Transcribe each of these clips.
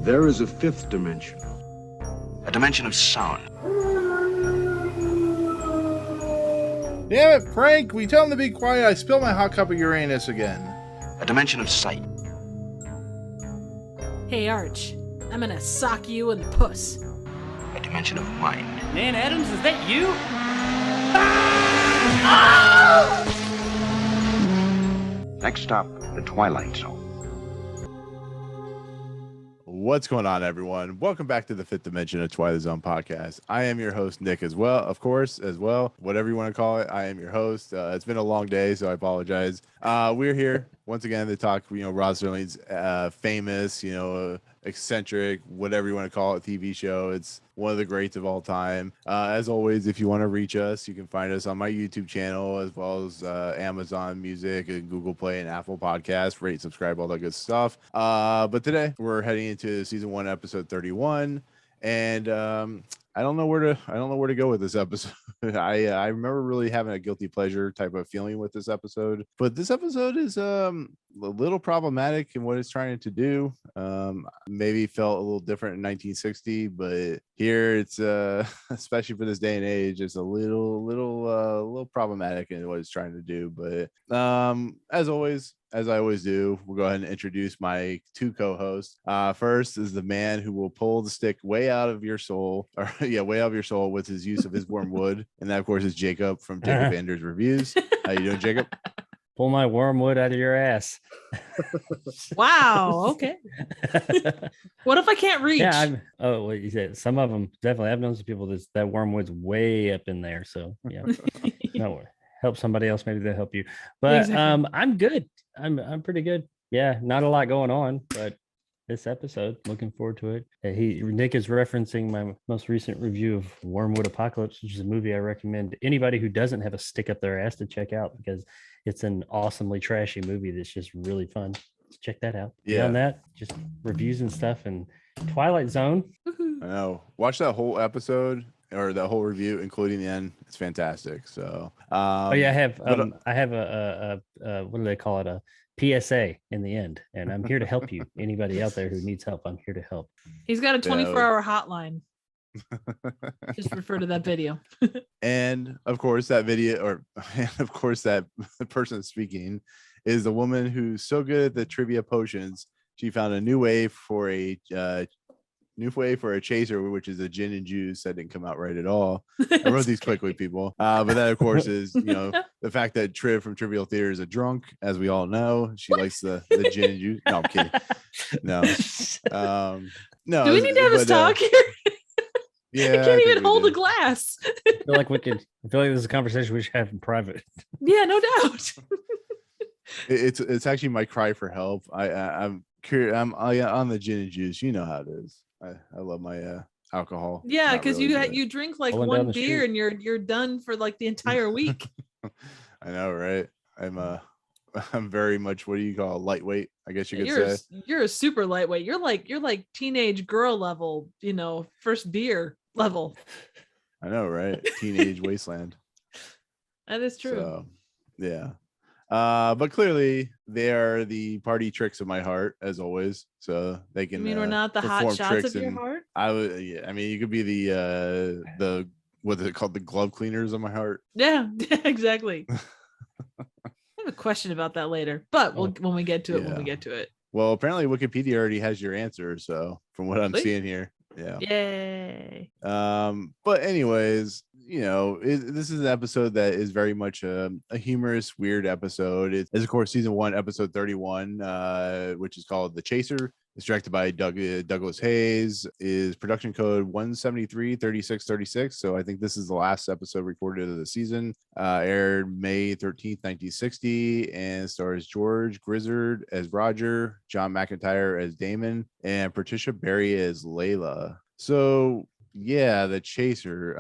There is a fifth dimension. A dimension of sound. Damn it, Frank! We tell him to be quiet. I spilled my hot cup of Uranus again. A dimension of sight. Hey, Arch. I'm gonna sock you in the puss. A dimension of mind. Man, Adams, is that you? Next stop, the Twilight Zone. What's going on, everyone? Welcome back to the Fifth Dimension of Twilight Zone podcast. I am your host, Nick, as well, whatever you want to call it. I am your host. It's been a long day, so I apologize. We're here once again to talk, Rod Serling's famous, eccentric, whatever you want to call it, TV show. It's one of the greats of all time. As always, if you want to reach us, you can find us on my YouTube channel, as well as Amazon Music and Google Play and Apple Podcasts. Rate, subscribe, all that good stuff. But today we're heading into season 1, episode 31, and I don't know where to go with this episode. I remember really having a guilty pleasure type of feeling with this episode, but this episode is a little problematic in what it's trying to do. Maybe felt a little different in 1960, but here it's especially for this day and age, it's a little problematic in what it's trying to do. But as I always do, we'll go ahead and introduce my two co-hosts. First is the man who will pull the stick way out of your soul, with his use of his wormwood. And that, of course, is Jacob from Jacob Anders Reviews. How you doing, Jacob? Pull my wormwood out of your ass. Wow. Okay. What if I can't reach? Yeah. What you said? Some of them definitely. I've known some people that wormwood's way up in there. So yeah, no, help somebody else. Maybe they'll help you. But exactly. I'm good. I'm pretty good. Yeah, not a lot going on, but this episode, looking forward to it. Nick is referencing my most recent review of Wormwood Apocalypse, which is a movie I recommend anybody who doesn't have a stick up their ass to check out, because it's an awesomely trashy movie that's just really fun. Check that out. Yeah. Beyond that, just reviews and stuff. And Twilight Zone. I know. Watch that whole episode or that whole review, including the end. It's fantastic. So, I have a what do they call it? A PSA in the end, and I'm here to help you. Anybody out there who needs help, I'm here to help. He's got a 24-hour hotline. Just refer to that video. And of course, that person speaking is the woman who's so good at the trivia potions. She found a new way for a chaser, which is a gin and juice. That didn't come out right at all. I wrote these quickly, people. But that, of course, is the fact that Triv from Trivial Theater is a drunk, as we all know. She likes the gin and juice. No, I'm kidding. No. No. Do we need to have a talk here? Yeah, I can't even hold a glass. I feel like this is a conversation we should have in private. Yeah, no doubt. It's actually my cry for help. I'm curious. I'm on the gin and juice. You know how it is. I love my alcohol. Yeah, because really you drink like one beer and you're done for like the entire week. I know, right? I'm very much, what do you call, lightweight, I guess you could say. You're a super lightweight. You're like teenage girl level, first beer level. I know, right? Teenage wasteland. That is true. So, yeah. But clearly they are the party tricks of my heart, as always. So they can. You mean we're not the hot shots of your heart? I mean, you could be the what is it called? The glove cleaners of my heart. Yeah, exactly. I have a question about that later, but when we get to it. Well, apparently Wikipedia already has your answer. So from what I'm seeing here. Yeah. Yay. But anyways, this is an episode that is very much a humorous, weird episode. It's of course season 1, episode 31, which is called The Chaser. It's directed by Douglas Hayes. Is production code 173-3636. So I think this is the last episode recorded of the season. Aired May 13th, 1960, and stars George Grizzard as Roger, John McIntire as Damon, and Patricia Berry as Layla. So yeah, The Chaser.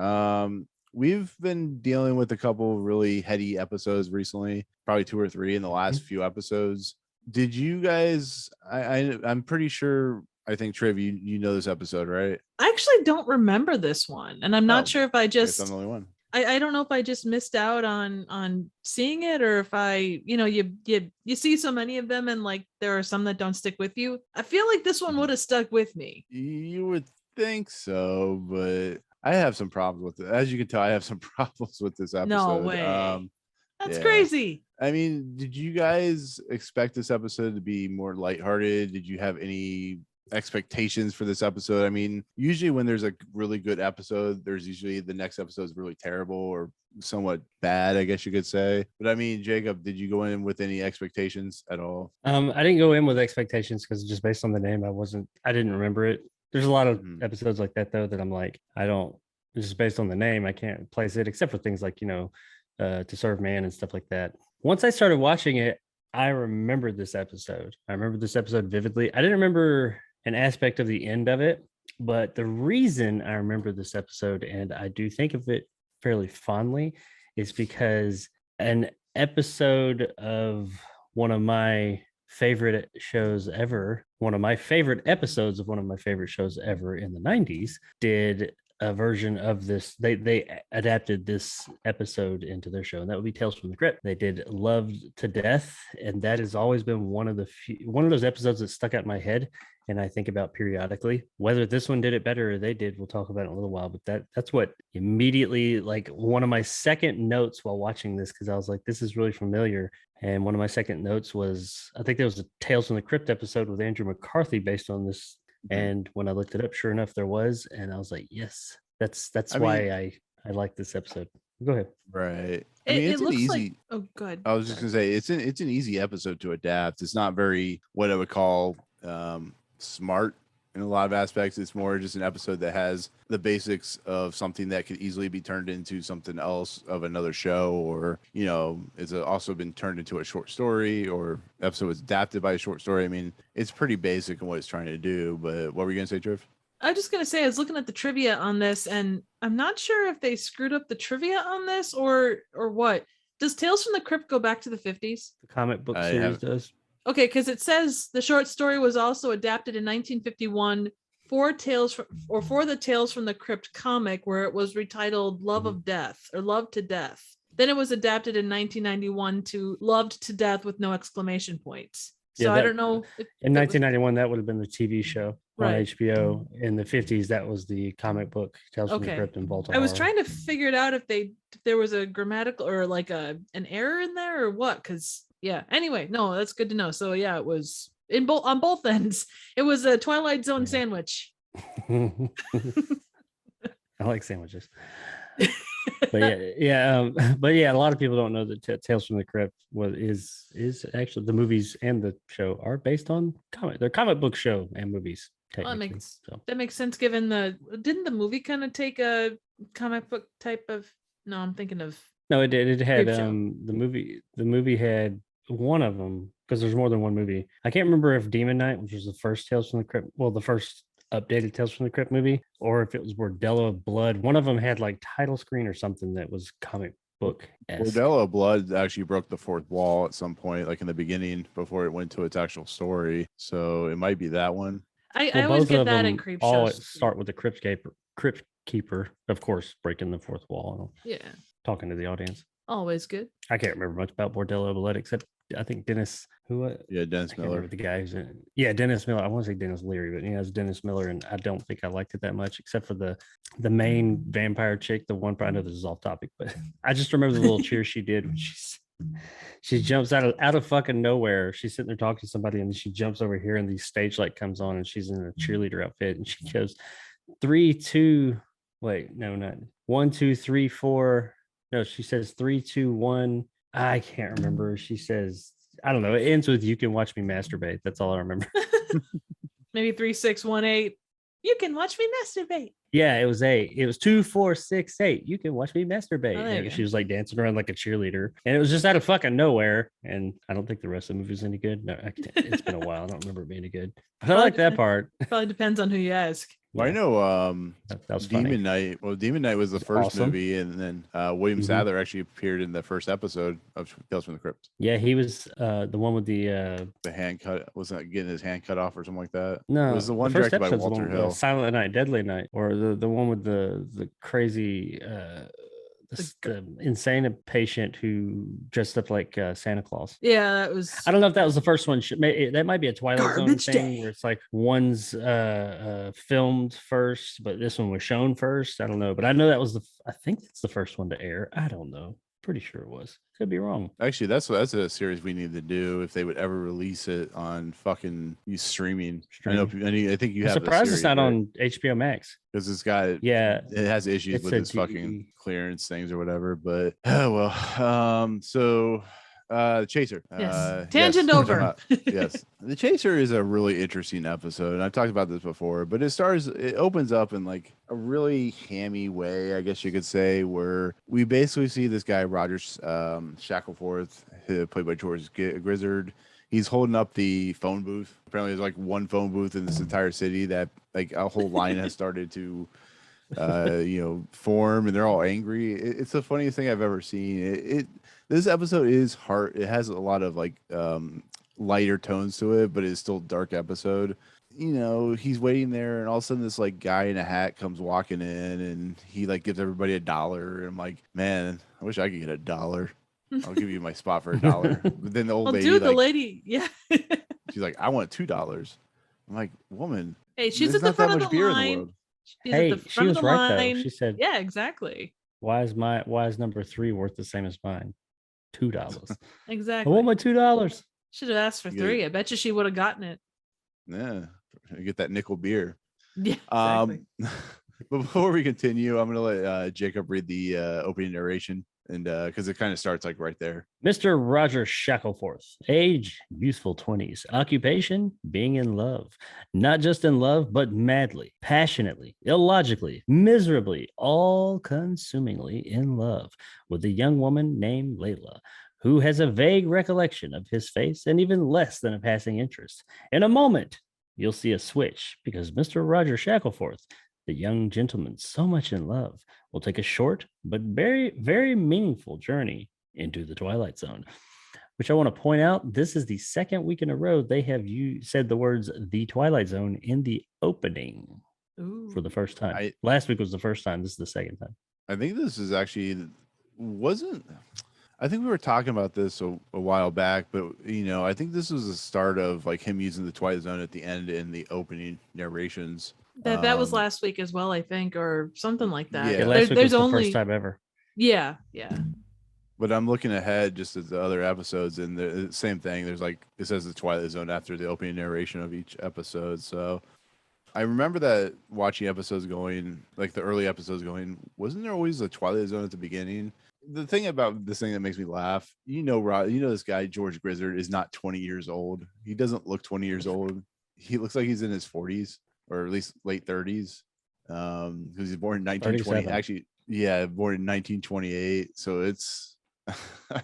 We've been dealing with a couple really heady episodes recently, probably 2 or 3 in the last few episodes. Did you guys? I'm pretty sure. I think Triv, you know this episode, right? I actually don't remember this one, and I'm not sure if I just. I'm the only one. I don't know if I just missed out on seeing it, or if I, you see so many of them and like there are some that don't stick with you. I feel like this one would have stuck with me. You would think so, but I have some problems with it. As you can tell, I have some problems with this episode. No way. That's yeah. crazy. I mean, did you guys expect this episode to be more lighthearted? Did you have any expectations for this episode? I mean, usually when there's a really good episode, there's usually the next episode is really terrible or somewhat bad, I guess you could say. But I mean, Jacob, did you go in with any expectations at all? I didn't go in with expectations because just based on the name, I didn't remember it. There's a lot of episodes like that though that I'm like, just based on the name, I can't place it, except for things like, To Serve Man and stuff like that. Once I started watching it, I remembered this episode. I remember this episode vividly. I didn't remember an aspect of the end of it, but the reason I remember this episode, and I do think of it fairly fondly, is because an episode of one of my favorite shows ever, one of my favorite episodes of one of my favorite shows ever in the 90s, did a version of this. They adapted this episode into their show, and that would be Tales from the Crypt. They did Loved to Death, and that has always been one of those episodes that stuck out in my head and I think about periodically. Whether this one did it better or they did, we'll talk about it in a little while, but that's what immediately, like, one of my second notes while watching this, because I was like, this is really familiar. And one of my second notes was, I think there was a Tales from the Crypt episode with Andrew McCarthy based on this. And when I looked it up, sure enough, there was, and I was like, yes, that's why I like this episode. Go ahead. Right. I mean, it's an easy. Oh, good. I was just gonna say it's an easy episode to adapt. It's not very what I would call smart in a lot of aspects. It's more just an episode that has the basics of something that could easily be turned into something else of another show, or it's also been turned into a short story, or episode was adapted by a short story. I mean, it's pretty basic in what it's trying to do. But what were you gonna say, Triv? I was just gonna say, I was looking at the trivia on this, and I'm not sure if they screwed up the trivia on this or what. Does Tales from the Crypt go back to the 50s? The comic book series does. Okay, because it says the short story was also adapted in 1951 for the Tales from the Crypt comic, where it was retitled Love of Death or Love to Death. Then it was adapted in 1991 to Loved to Death with no exclamation points. So I don't know. In 1991, that would have been the TV show on HBO. In the 50s, that was the comic book Tales from the Crypt in Baltimore. I was trying to figure it out if there was a grammatical or like an error in there or what, because anyway, no, that's good to know. So it was on both ends. It was a Twilight Zone sandwich. I like sandwiches. But a lot of people don't know that Tales from the Crypt is actually, the movies and the show are based on they're comic book show and movies. Well, that makes sense given didn't the movie kind of take a comic book type of? No, I'm thinking of. No, it did. It had the movie had one of them, because there's more than one movie. I can't remember if Demon Knight, which was the first Tales from the Crypt, the first updated Tales from the Crypt movie, or if it was Bordello of Blood. One of them had like title screen or something that was comic book. Bordello of Blood actually broke the fourth wall at some point, like in the beginning, before it went to its actual story. So it might be that one. I always get that in creep shows. Start with the Crypt Keeper, of course, breaking the fourth wall. Yeah. Talking to the audience. Always good. I can't remember much about Bordello of Blood except I think Dennis. Dennis Miller. The guy who's in it. Yeah, Dennis Miller. I want to say Dennis Leary, but it's Dennis Miller, and I don't think I liked it that much, except for the main vampire chick. The one, I know this is off topic, but I just remember the little cheer she did when she jumps out of fucking nowhere. She's sitting there talking to somebody, and she jumps over here, and the stage light comes on, and she's in a cheerleader outfit, and she goes 3, 2. Wait, no, not 1, 2, 3, 4. No, she says 3, 2, 1. I can't remember. She says, I don't know. It ends with "You can watch me masturbate." That's all I remember. Maybe 3, 6, 1, 8. You can watch me masturbate. Yeah, it was 8. It was 2, 4, 6, 8. You can watch me masturbate. Oh, she was like dancing around like a cheerleader, and it was just out of fucking nowhere. And I don't think the rest of the movie is any good. No, it's been a while. I don't remember it being any good. But I like that part. Probably depends on who you ask. Well, I know that was Demon funny. Knight. Well, Demon Knight was the first movie, and then William Sadler actually appeared in the first episode of Tales from the Crypt. Yeah, he was the one with the hand cut. Wasn't getting his hand cut off or something like that? No, it was the one directed by Walter Hill. Silent Night, Deadly Night, or the one with the crazy the insane patient who dressed up like Santa Claus. Yeah, that was. I don't know if that was the first one. That might be a Twilight Zone Garbage thing Day. where it's like one's filmed first, but this one was shown first. I don't know, but I know that was I think it's the first one to air. I don't know. Pretty sure it was. Could be wrong. Actually, that's a series we need to do if they would ever release it on fucking streaming. I think you I'm have. surprised it's not on HBO Max because it's got it has issues with its fucking clearance things or whatever. But so the Chaser. Yes. Tangent over. Yes, the Chaser is a really interesting episode, and I've talked about this before. But it opens up in like a really hammy way, I guess you could say, where we basically see this guy Rogers Shackleforth, played by George Grizzard. He's holding up the phone booth. Apparently, there's like one phone booth in this entire city that like a whole line has started to form, and they're all angry. It's the funniest thing I've ever seen. This episode is hard. It has a lot of like lighter tones to it, but it's still a dark episode. He's waiting there, and all of a sudden this like guy in a hat comes walking in, and he like gives everybody $1. And I'm like, man, I wish I could get $1. I'll give you my spot for $1. But then the old lady, the lady, yeah, she's like, I want $2. I'm like, woman, hey, she's at the front of the line. She was right though. She said, yeah, exactly. Why is number 3 worth the same as mine? $2. Exactly. I want my $2. Should have asked for 3. I bet you she would have gotten it. Yeah, get that nickel beer. Yeah, exactly. But before we continue, I'm gonna let Jacob read the opening narration, and because it kind of starts like right there. Mr. Roger Shackleforth, age youthful 20s, occupation being in love, not just in love, but madly, passionately, illogically, miserably, all-consumingly in love with a young woman named Layla, who has a vague recollection of his face and even less than a passing interest. In a moment, you'll see a switch because Mr. Roger Shackleforth, the young gentleman so much in love, will take a short but very, very meaningful journey into the Twilight Zone, which I want to point out, this is the second week in a row they have said the words "the Twilight Zone" in the opening. Ooh. For the first time. Last week was the first time. This is the second time. I think this is actually I think we were talking about this a while back, but I think this was the start of like him using the Twilight Zone at the end in the opening narrations. That was last week as well, I think, or something like that. Yeah, last week was the first time ever. Yeah. But I'm looking ahead just at the other episodes, and the same thing. There's like it says the Twilight Zone after the opening narration of each episode. So I remember that watching episodes going, like the early episodes going, wasn't there always a Twilight Zone at the beginning? The thing about this thing that makes me laugh, Rod, this guy George Grizzard is not 20 years old. He doesn't look 20 years old. He looks like he's in his 40s. Or at least late 30s, because he's born in 1920. Actually, yeah, born in 1928. So it's,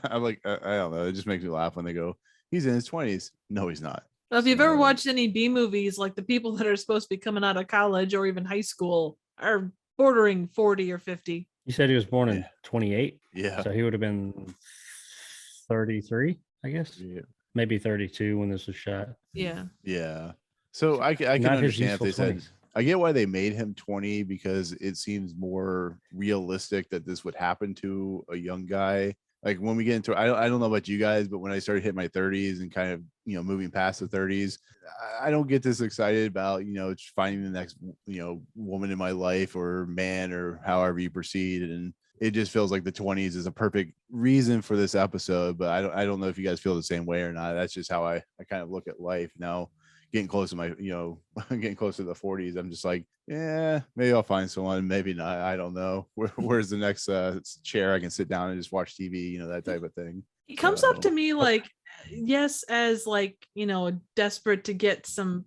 I'm like, I don't know. It just makes me laugh when they go, he's in his 20s. No, he's not. Well, if you've ever watched any B movies, like the people that are supposed to be coming out of college or even high school are bordering 40 or 50. You said he was born in 28. Yeah. So he would have been 33, I guess. Yeah. Maybe 32 when this was shot. Yeah. Yeah. So I can understand if they said, I get why they made him 20 because it seems more realistic that this would happen to a young guy. Like when we get into, I don't know about you guys, but when I started hitting my 30s and kind of, moving past the 30s, I don't get this excited about, finding the next, woman in my life or man or however you proceed. And it just feels like the 20s is a perfect reason for this episode. But I don't know if you guys feel the same way or not. That's just how I kind of look at life now. Getting close to getting close to the 40s, I'm just like, yeah, maybe I'll find someone, maybe not. I don't know. Where's the next chair I can sit down and just watch TV, that type of thing. He comes up to me like, yes, as like, desperate to get some,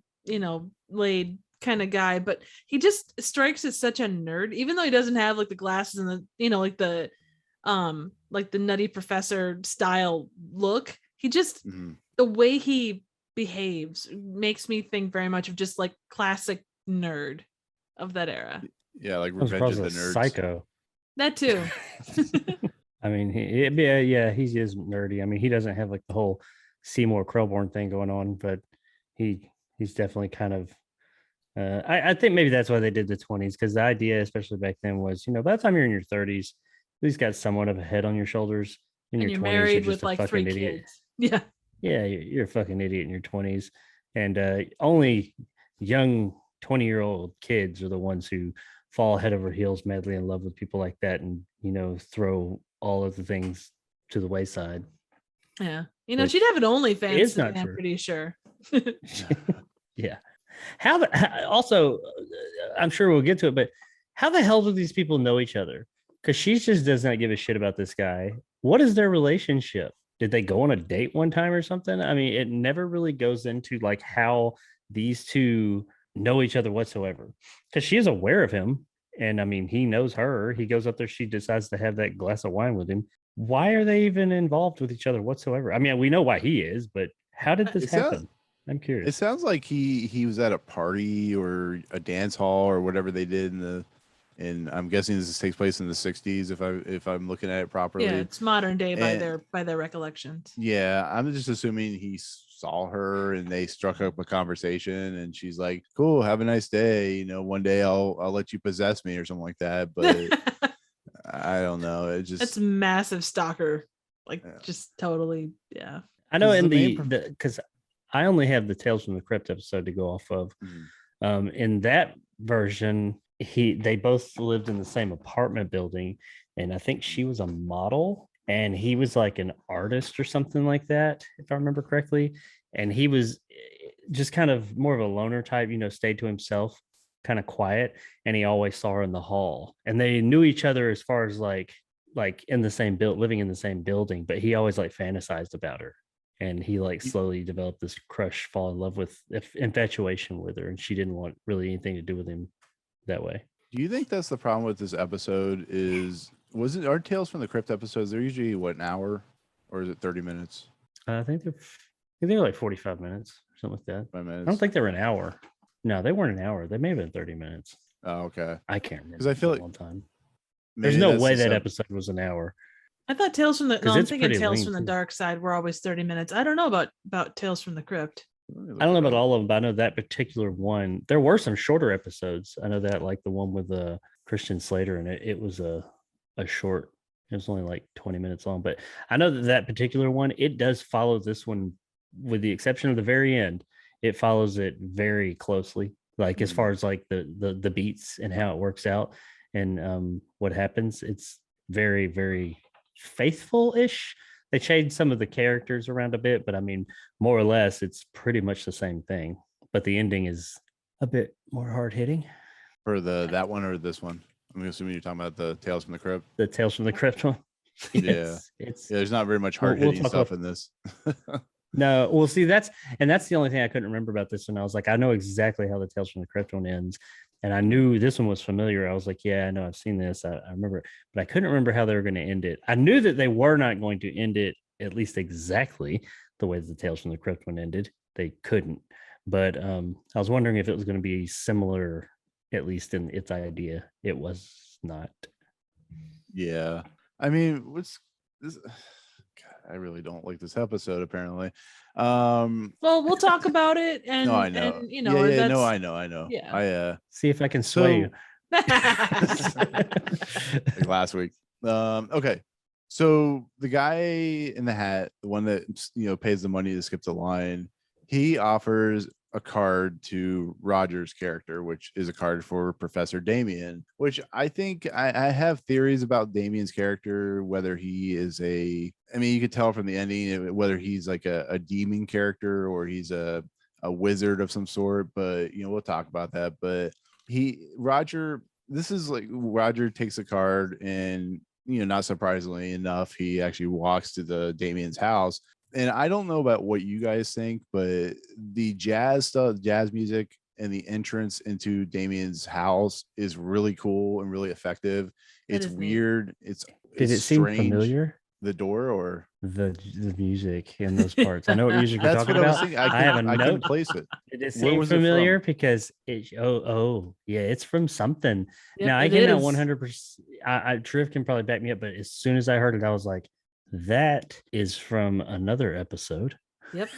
laid kind of guy, but he just strikes as such a nerd, even though he doesn't have like the glasses and the, like the nutty professor style look. He just, the way he behaves makes me think very much of just like classic nerd of that era. Yeah, like Revenge of the Nerds. Psycho. That too. I mean, he is nerdy. I mean, he doesn't have like the whole Seymour Krelborn thing going on, but he's definitely kind of. I think maybe that's why they did the 20s, because the idea, especially back then, was by the time you're in your 30s, least got somewhat of a head on your shoulders. In And your you're 20s, you're married just with a like 3 fucking idiot. kids. Yeah. Yeah, you're a fucking idiot in your 20s. And only young 20-year-old kids are the ones who fall head over heels madly in love with people like that and, throw all of the things to the wayside. Yeah. Which she'd have an OnlyFans is today, not I'm true. pretty sure. Yeah. Also, I'm sure we'll get to it, but how the hell do these people know each other? Because she just does not give a shit about this guy. What is their relationship? Did they go on a date one time or something? I mean, it never really goes into like how these two know each other whatsoever. Because she is aware of him. And I mean, he knows her. He goes up there. She decides to have that glass of wine with him. Why are they even involved with each other whatsoever? I mean, we know why he is, but how did this happen? I'm curious. It sounds like he was at a party or a dance hall or whatever they did and I'm guessing this takes place in the 60s if I'm looking at it properly. Yeah, it's modern day by their recollections. Yeah, I'm just assuming he saw her and they struck up a conversation and she's like, "Cool, have a nice day. One day I'll let you possess me or something like that." But I don't know. It's massive stalker, just totally. Yeah, I know because I only have the Tales from the Crypt episode to go off of. Mm-hmm. In that version, they both lived in the same apartment building, and I think she was a model and he was like an artist or something like that, if I remember correctly. And he was just kind of more of a loner type, stayed to himself, kind of quiet, and he always saw her in the hall. And they knew each other as far as like in the same living in the same building, but he always fantasized about her. And he slowly developed this crush, fall in love with infatuation with her, and she didn't want really anything to do with him that way. Do you think that's the problem with this episode? Was it our Tales from the Crypt episodes? They're usually an hour, or is it 30 minutes? I think they're like 45 minutes, something like that. 5 minutes. I don't think they were an hour. No, they weren't an hour. They may have been 30 minutes. Oh, okay. I can't remember. Because I feel like one time. There's no way that episode was an hour. I thought Tales from the I'm thinking Tales from the too. Dark Side were always 30 minutes. I don't know about Tales from the Crypt. I don't know about all of them, but I know that particular one. There were some shorter episodes. I know that, like the one with Christian Slater, and it was a short. It was only like 20 minutes long. But I know that particular one, it does follow this one, with the exception of the very end. It follows it very closely, as far as the beats and how it works out and what happens. It's very, very faithful-ish. They changed some of the characters around a bit, but I mean, more or less, it's pretty much the same thing. But the ending is a bit more hard-hitting. For that one or this one? I'm assuming you're talking about the Tales from the Crypt. The Tales from the Crypt one. Yes, there's not very much hard-hitting stuff in this. No, well, see, that's the only thing I couldn't remember about this one. I was like, I know exactly how the Tales from the Crypt one ends. And I knew this one was familiar. I was like, yeah, I know, I've seen this. I remember it, but I couldn't remember how they were going to end it. I knew that they were not going to end it at least exactly the way the Tales from the Crypt one ended. They couldn't. But I was wondering if it was going to be similar, at least in its idea. It was not. Yeah. I mean, what's this? God, I really don't like this episode, apparently. Well, we'll talk about it. And no, I know. And, no, I know. Yeah. See if I can sway you. Like last week. Okay. So the guy in the hat, the one that pays the money to skip the line, he offers a card to Roger's character, which is a card for Professor Damien, which I think I have theories about Damien's character, whether he is you could tell from the ending whether he's like a demon character or he's a wizard of some sort, but we'll talk about that. But Roger takes a card and not surprisingly enough, he actually walks to the Damien's house. And I don't know about what you guys think, but the jazz stuff, jazz music, and the entrance into Damien's house is really cool and really effective. It's weird. Did it seem familiar? The door or the music in those parts? I know what music you're talking about. I have a note. I couldn't place it. Did it seem familiar? Because it's from something. Yep, now I cannot 100%. Triv can probably back me up, but as soon as I heard it, I was like, that is from another episode. Yep.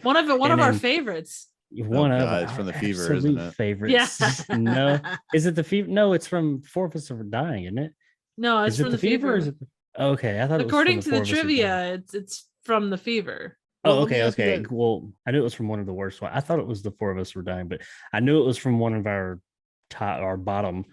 one of our favorites. It's from the Fever, isn't it? Favorites. Yeah. No, is it the Fever? No, it's from Four of Us Are Dying, isn't it? No, it's Is it from the the fever? Or fever. is it okay, I thought it was from According the to the Four of Us Are Dying. trivia, it's from the fever. Well, Oh, let me okay, ask you okay. that. Well, I knew it was from one of the worst ones. I thought it was the Four of Us Were Dying, but I knew it was from one of our top, our bottom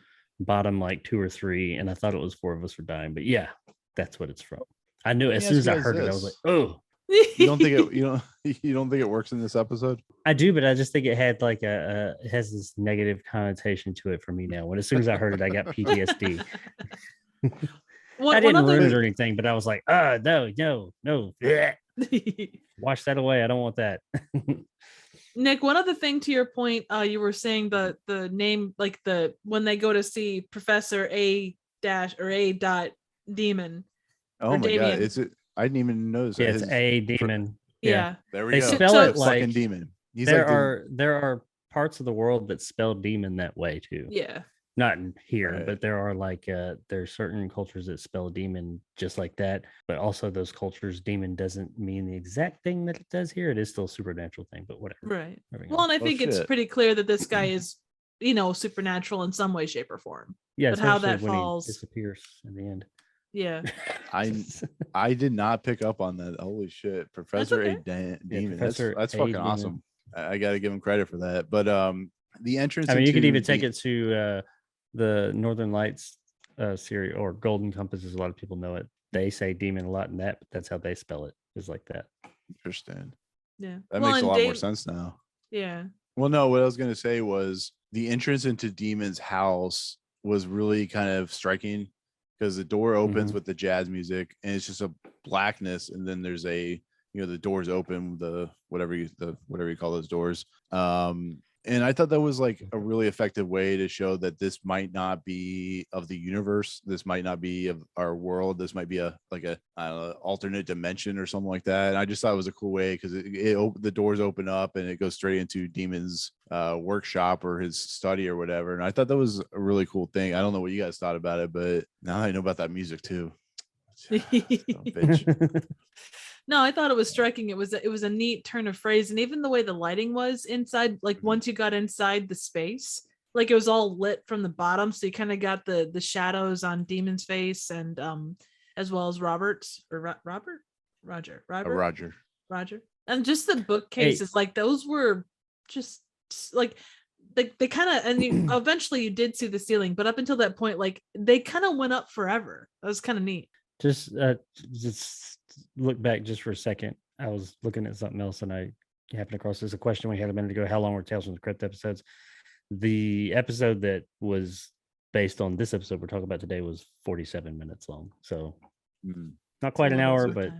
like 2 or 3, and I thought it was Four of Us Were Dying. But yeah, that's what it's from. I knew Let as me soon ask as you I guys heard it, I was this. like, oh. You don't think it you don't think it works in this episode? I do, but I just think it had like it has this negative connotation to it for me now. When as soon as I heard it, I got PTSD. I didn't ruin it or anything, but I was like, no. bleh. Wash that away. I don't want that. Nick, one other thing to your point, you were saying the name, like when they go to see Professor A dash or A dot demon. Oh my god, it's it. I didn't even notice. Yeah, it's a demon. Yeah. There we they go. Spell it like fucking demon. He's there like there are parts of the world that spell demon that way too. Yeah. Not in here, Right. but there are like there are certain cultures that spell demon just like that. But also those cultures, demon doesn't mean the exact thing that it does here. It is still a supernatural thing, but whatever. Right. There we Well, go. and I think it's shit. pretty clear that this guy is, supernatural in some way, shape, or form. Yeah, but how especially that when falls. he disappears in the end. Yeah. I did not pick up on that. Holy shit, Professor okay. Demon. Professor That's A. fucking Demon. awesome. I got to give him credit for that. But the entrance. I mean, you could into even take it to the Northern Lights series or Golden Compass, as a lot of people know it. They say demon a lot in that, but that's how they spell it. Is like that. Interesting. Yeah. That makes a lot more sense now. Yeah. Well, no, what I was going to say was the entrance into Demon's house was really kind of striking because the door opens with the jazz music and it's just a blackness, and then there's the doors open, whatever you call those doors. And I thought that was like a really effective way to show that this might not be of the universe. This might not be of our world. This might be a alternate dimension or something like that. And I just thought it was a cool way because the doors open up and it goes straight into Demon's workshop or his study or whatever. And I thought that was a really cool thing. I don't know what you guys thought about it, but now I know about that music too. Bitch. No, I thought it was striking. It was a neat turn of phrase, and even the way the lighting was inside, like once you got inside the space, like it was all lit from the bottom, so you kind of got the shadows on Demon's face, and as well as Roger, and just the bookcases, like those were just like they kind of, and eventually you did see the ceiling, but up until that point, like they kind of went up forever. That was kind of neat. Just look back just for a second. I was looking at something else and I happened across this. A question we had a minute ago: how long were Tales from the Crypt episodes? The episode that was based on this episode we're talking about today was 47 minutes long, so not quite an hour, but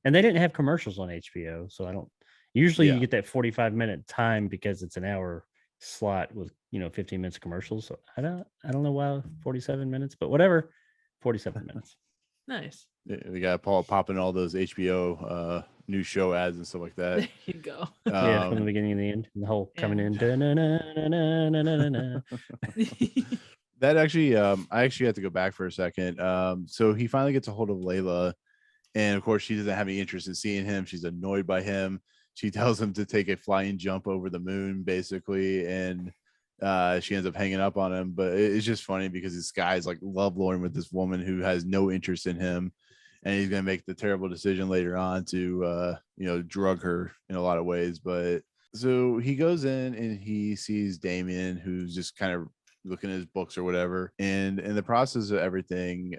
and they didn't have commercials on HBO, so I don't usually you get that 45-minute time because it's an hour slot with 15 minutes of commercials. So I don't know why 47 minutes, but whatever. 47 minutes. Nice. We got Paul popping all those HBO new show ads and stuff like that. There you go. Yeah, from the beginning and the end, and the whole coming in. That actually, I actually had to go back for a second. So he finally gets a hold of Layla, and of course she doesn't have any interest in seeing him. She's annoyed by him. She tells him to take a flying jump over the moon, basically, and she ends up hanging up on him. But it's just funny because this guy's like lovelorn with this woman who has no interest in him, and he's gonna make the terrible decision later on to drug her in a lot of ways. But so he goes in and he sees Damien, who's just kind of looking at his books or whatever, and in the process of everything,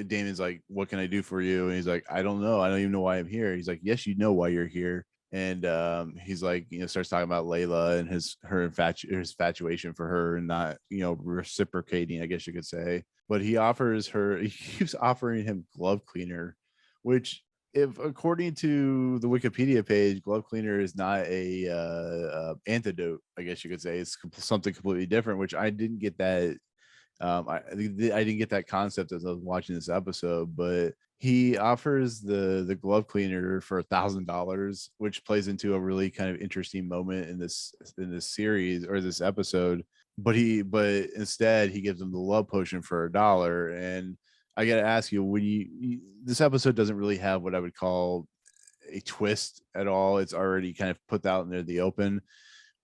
Damien's like, what can I do for you? And he's like, I don't know. I don't even know why I'm here. He's like, yes, you know why you're here. And he's like, starts talking about Layla and his infatuation for her and not, reciprocating, I guess you could say. But he keeps offering him glove cleaner, which, if according to the Wikipedia page, glove cleaner is not a antidote, I guess you could say. It's something completely different, which I didn't get that. I didn't get that concept as I was watching this episode, but he offers the glove cleaner for $1,000, which plays into a really kind of interesting moment in this series or this episode. But instead he gives him the love potion for $1. And I got to ask you, this episode doesn't really have what I would call a twist at all. It's already kind of put out in the open.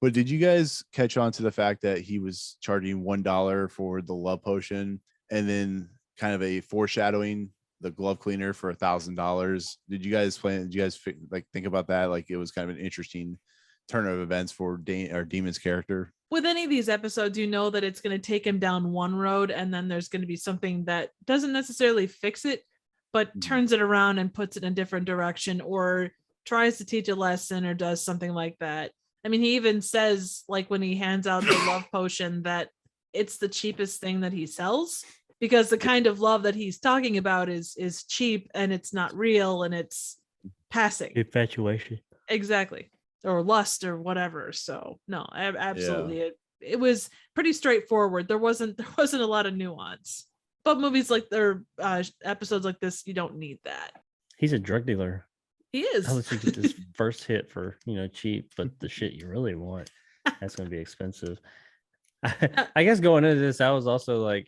But did you guys catch on to the fact that he was charging $1 for the love potion, and then kind of a foreshadowing the glove cleaner for $1,000? Did you guys think about that? Like, it was kind of an interesting turn of events for Demon's character. With any of these episodes, you know that it's going to take him down one road, and then there's going to be something that doesn't necessarily fix it, but turns it around and puts it in a different direction, or tries to teach a lesson, or does something like that. I mean, he even says, like, when he hands out the love potion, that it's the cheapest thing that he sells, because the kind of love that he's talking about is cheap, and it's not real, and it's passing. Infatuation. Exactly. Or lust or whatever. So no, absolutely. It was pretty straightforward. There wasn't a lot of nuance. But movies like episodes like this, you don't need that. He's a drug dealer. He is. I'll let you get this first hit for cheap, but the shit you really want, that's going to be expensive. I guess going into this, I was also like,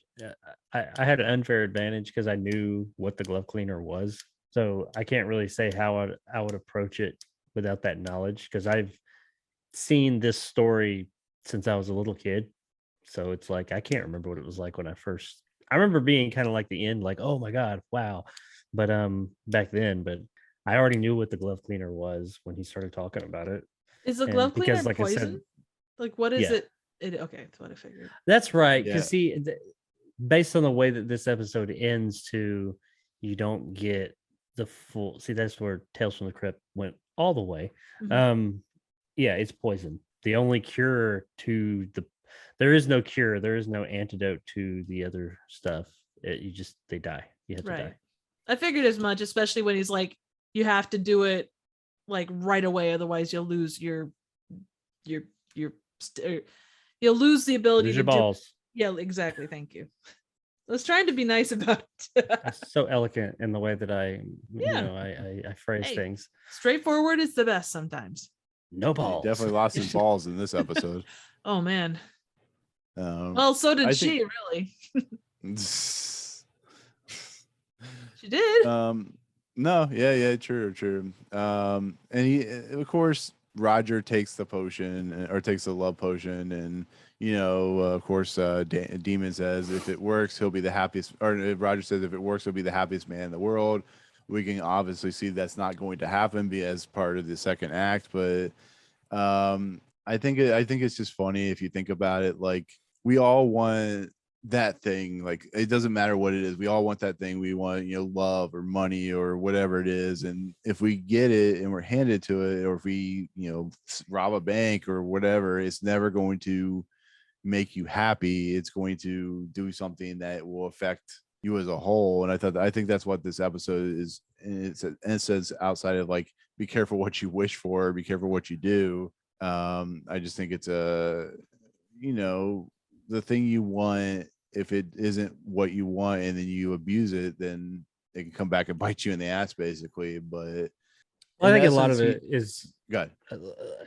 I had an unfair advantage because I knew what the glove cleaner was. So I can't really say how I would approach it without that knowledge, because I've seen this story since I was a little kid. So it's like, I can't remember what it was like when I remember being kind of like the end, like, oh my God, wow. But back then, but I already knew what the glove cleaner was when he started talking about it. Is the glove cleaner poison? Like, what is it? Okay, that's what I figured. That's right. Because see, based on the way that this episode ends, you don't get the full. See, that's where Tales from the Crypt went all the way. Mm-hmm. It's poison. The only cure there is no cure. There is no antidote to the other stuff. They die. You have to die. I figured as much, especially when he's like, you have to do it like right away, otherwise you'll lose you'll lose the ability to balls. Yeah, exactly. Thank you. I was trying to be nice about it. So elegant in the way that I phrase things. Straightforward is the best sometimes. No balls. He definitely lost his balls in this episode. Oh man. Well, so did she, really. She did. No, yeah, true. And he, of course, Roger takes the potion, or takes the love potion, and of course, Demon says if it works, he'll be the happiest. Or Roger says if it works, he'll be the happiest man in the world. We can obviously see that's not going to happen, as part of the second act. But I think it's just funny if you think about it. Like, we all want that thing. Like, it doesn't matter what it is, we all want that thing. We want love or money or whatever it is, and if we get it and we're handed to it, or if we rob a bank or whatever, it's never going to make you happy. It's going to do something that will affect you as a whole. And I think that's what this episode is. And it says, outside of like, be careful what you wish for, be careful what you do. I just think it's the thing you want, if it isn't what you want and then you abuse it, then it can come back and bite you in the ass, basically. But I think a lot of it is good.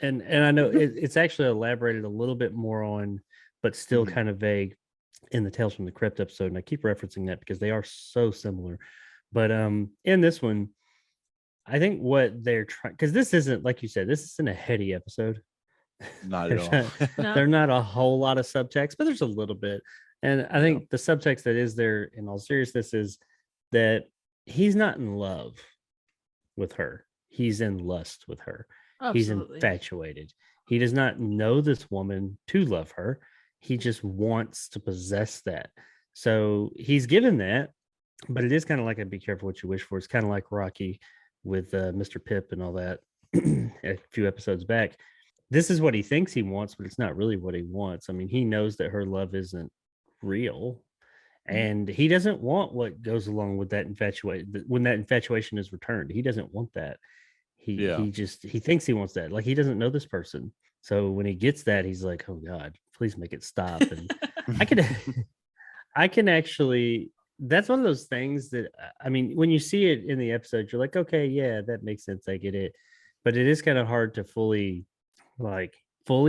And I know it's actually elaborated a little bit more on, but still kind of vague in the Tales from the Crypt episode. And I keep referencing that because they are so similar. But in this one, I think what they're trying, because this isn't, like you said, this isn't a heady episode. Not at all. No. There's not a whole lot of subtext, but there's a little bit. And I think the subtext that is there, in all seriousness, is that he's not in love with her. He's in lust with her. Absolutely. He's infatuated. He does not know this woman to love her. He just wants to possess that. So he's given that, but it is kind of like a be careful what you wish for. It's kind of like Rocky with Mr. Pip and all that a few episodes back. This is what he thinks he wants, but it's not really what he wants. I mean, he knows that her love isn't real, and he doesn't want what goes along with that infatuation. When that infatuation is returned, he doesn't want that. He thinks he wants that. Like, he doesn't know this person. So when he gets that, he's like, oh God, please make it stop. And I can actually, that's one of those things that, I mean, when you see it in the episode, you're like, okay, yeah, that makes sense. I get it. But it is kind of hard to fully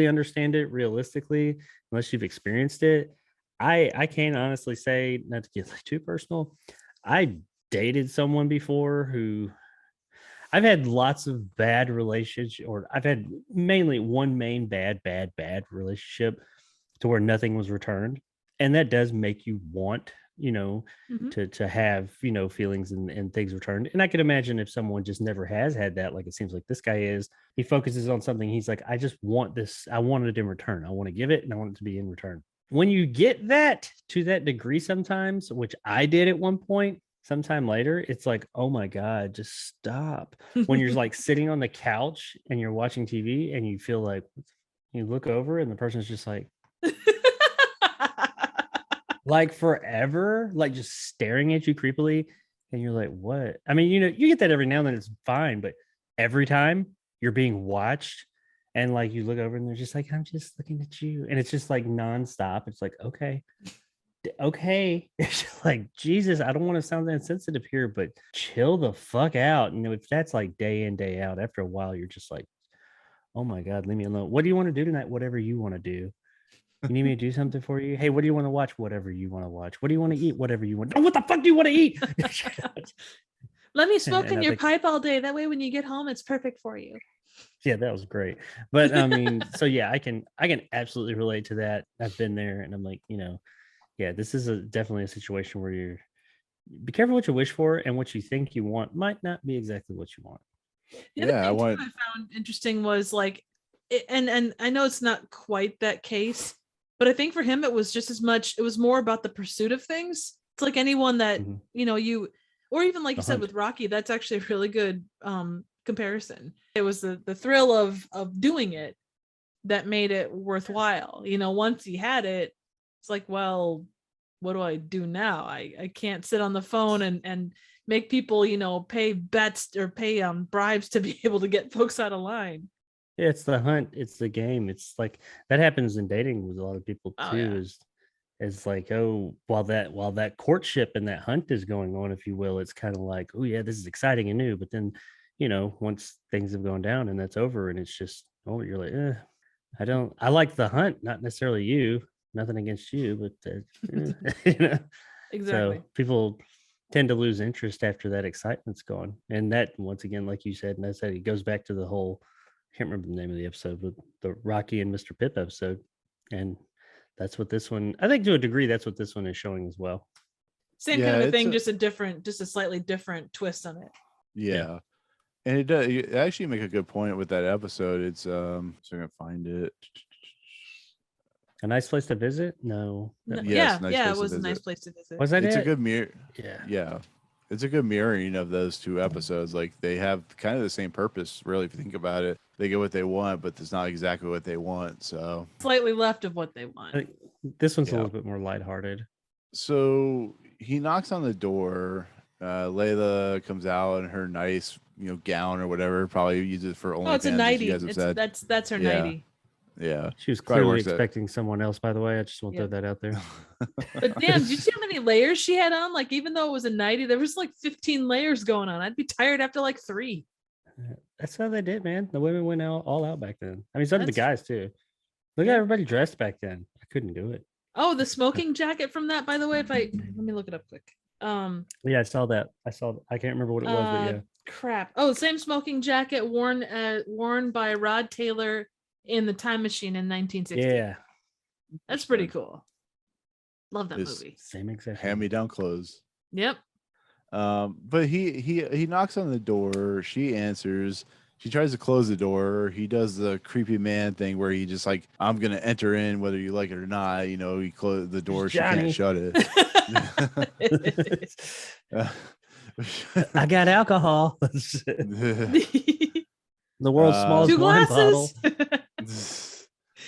understand it realistically, unless you've experienced it. I can't honestly say, not to get too personal, I dated someone before who, I've had lots of bad relationships, or I've had mainly one main bad relationship to where nothing was returned. And that does make you want, to have, feelings and things returned. And I could imagine if someone just never has had that, like it seems like this guy is, he focuses on something. He's like, I just want this. I want it in return. I want to give it and I want it to be in return. When you get that to that degree sometimes, which I did at one point, sometime later, it's like, oh my God, just stop. When you're like sitting on the couch and you're watching TV and you feel like, you look over and the person's just like, like forever, like just staring at you creepily. And you're like, what? I mean, you get that every now and then, it's fine. But every time you're being watched and like you look over and they're just like, I'm just looking at you. And it's just like nonstop. It's like, okay. It's like, Jesus, I don't want to sound insensitive here, but chill the fuck out. If that's like day in, day out, after a while, you're just like, oh my God, leave me alone. What do you want to do tonight? Whatever you want to do. You need me to do something for you? Hey, what do you want to watch? Whatever you want to watch. What do you want to eat? Whatever you want. Oh, what the fuck do you want to eat? Let me smoke in your pipe all day. That way, when you get home, it's perfect for you. Yeah, that was great. But I mean, so yeah, I can absolutely relate to that. I've been there, and I'm like, yeah, this is definitely a situation where you're be careful what you wish for, and what you think you want might not be exactly what you want. The other thing I found interesting was like, and I know it's not quite that case, but I think for him it was just as much. It was more about the pursuit of things. It's like anyone that you, or even like you said with Rocky, that's actually a really good comparison. It was the thrill of doing it that made it worthwhile. Once he had it, it's like, well, what do I do now? I can't sit on the phone and make people, pay bets or pay bribes to be able to get folks out of line. Yeah, it's the hunt, it's the game. It's like that happens in dating with a lot of people too. Is like, oh, while that courtship and that hunt is going on, if you will, it's kind of like, oh yeah, this is exciting and new. But then, once things have gone down and that's over, and it's just, oh, you're like, I like the hunt, not necessarily you. Nothing against you, but Exactly. So people tend to lose interest after that excitement's gone. And that, once again, like you said, and I said, it goes back to the whole, I can't remember the name of the episode, but the Rocky and Mr. Pip episode. And that's what this one, I think to a degree, that's what this one is showing as well. Same kind of a thing, just a slightly different twist on it. Yeah. And it does, you actually make a good point with that episode. It's so I'm gonna find it. A nice place to visit? No. Yes, it was a nice place to visit. Was that it's it? a good mirror. Yeah. It's a good mirroring of those two episodes. Like they have kind of the same purpose, really, if you think about it. They get what they want, but it's not exactly what they want. So slightly left of what they want. This one's a little bit more lighthearted. So he knocks on the door. Layla comes out in her nice, gown or whatever. Probably uses it for OnlyFans. Oh, it's a nightie. You guys have said. That's her nightie. Yeah. She was clearly expecting someone else, by the way. I just want to throw that out there. But damn, did you see how many layers she had on? Like, even though it was a nightie, there was like 15 layers going on. I'd be tired after like 3. That's how they did, man. The women went all out back then. I mean, so did the guys too. Look at everybody dressed back then. I couldn't do it. Oh, the smoking jacket from that, by the way. Let me look it up quick. Yeah, I saw that. I can't remember what it was, but yeah. Crap. Oh, same smoking jacket worn by Rod Taylor in The Time Machine in 1960. Yeah, that's pretty cool. Love that movie. Same exact hand-me-down clothes. Yep. But he knocks on the door. She answers. She tries to close the door. He does the creepy man thing where he just like, I'm gonna enter in whether you like it or not. He closed the door. She can't shut it. I got alcohol. The world's smallest 2 wine glasses. bottle.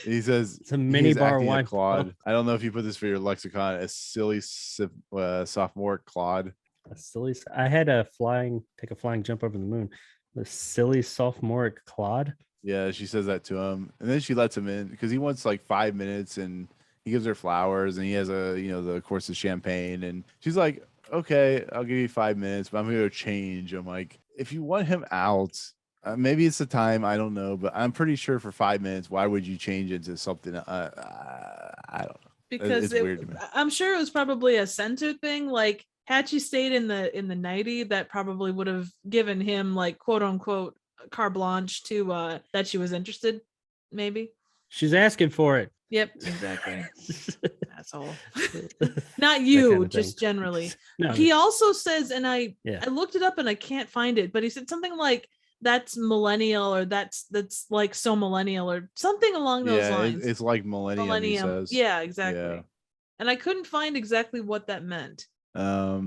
He says it's a mini bar wine Claude. I don't know if you put this for your lexicon. A silly sophomore Claude. A silly. I had take a flying jump over the moon. The silly sophomoric Claude. Yeah, she says that to him, and then she lets him in because he wants like 5 minutes, and he gives her flowers, and he has the course of champagne, and she's like, okay, I'll give you 5 minutes, but I'm gonna change. I'm like, if you want him out, maybe it's the time. I don't know, but I'm pretty sure for 5 minutes, why would you change into something? I don't know. Because it's weird to me. I'm sure it was probably a censor thing. Like had she stayed in the 90, that probably would have given him like quote unquote carte blanche to that she was interested, maybe. She's asking for it. Yep, exactly. Asshole. Not you, kind of just generally. No. He also says, and I looked it up and I can't find it, but he said something like, that's millennial, or that's like so millennial, or something along those lines. It's like millennium. He says. Yeah, exactly. Yeah. And I couldn't find exactly what that meant. I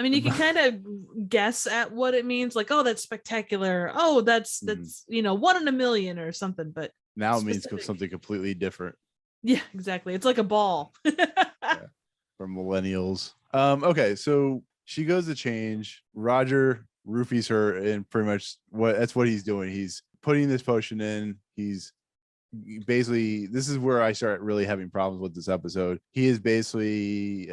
mean, you can kind of guess at what it means, like, oh, that's spectacular. Oh, that's 1 in a million or something. But now it means something completely different. Yeah, exactly. It's like a ball. For millennials. Okay, so she goes to change. Roger roofies her, and pretty much that's what he's doing. He's putting this potion in. He's basically, this is where I start really having problems with this episode. He is basically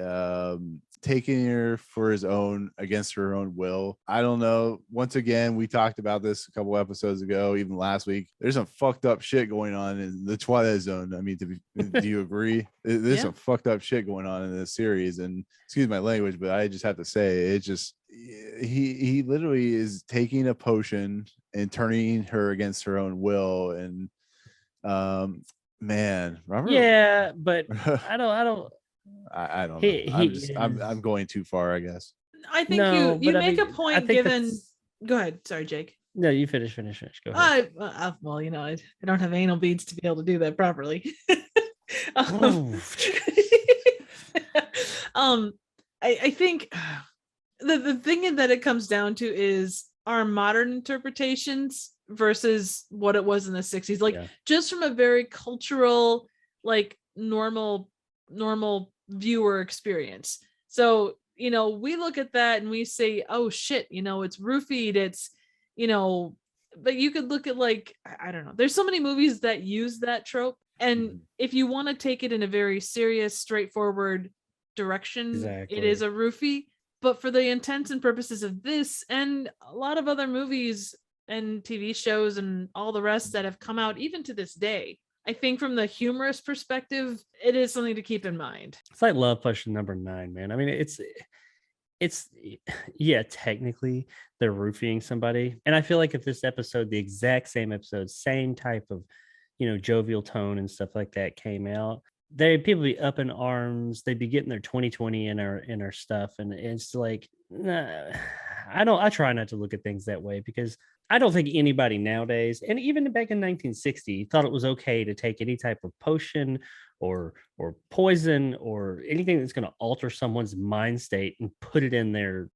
taking her for his own, against her own will. I don't know. Once again, we talked about this a couple episodes ago, even last week. There's some fucked up shit going on in the Twilight Zone. I mean, do you agree? There's some fucked up shit going on in this series, and excuse my language, but I just have to say, it just, he literally is taking a potion and turning her against her own will. And man, Robert. Yeah, but I don't know. I'm going too far, I guess. I think you make a point given. Go ahead. Sorry, Jake. No, you finish. Go ahead. Well, I don't have anal beads to be able to do that properly. I think the thing that it comes down to is our modern interpretations versus what it was in the 60s. Like, just from a very cultural, like normal viewer experience. So, we look at that and we say, oh shit, it's roofied, it's, but you could look at, like, I don't know, there's so many movies that use that trope. And if you want to take it in a very serious, straightforward direction, it is a roofie. But for the intents and purposes of this and a lot of other movies and TV shows and all the rest that have come out even to this day, I think from the humorous perspective, it is something to keep in mind. It's like Love Potion number 9, man. I mean, it's technically they're roofing somebody. And I feel like if this episode, the exact same episode, same type of, jovial tone and stuff like that came out, people be up in arms. They'd be getting their 2020 in our stuff. And it's like, nah, I try not to look at things that way, because I don't think anybody nowadays, and even back in 1960, thought it was okay to take any type of potion or poison or anything that's going to alter someone's mind state and put it in their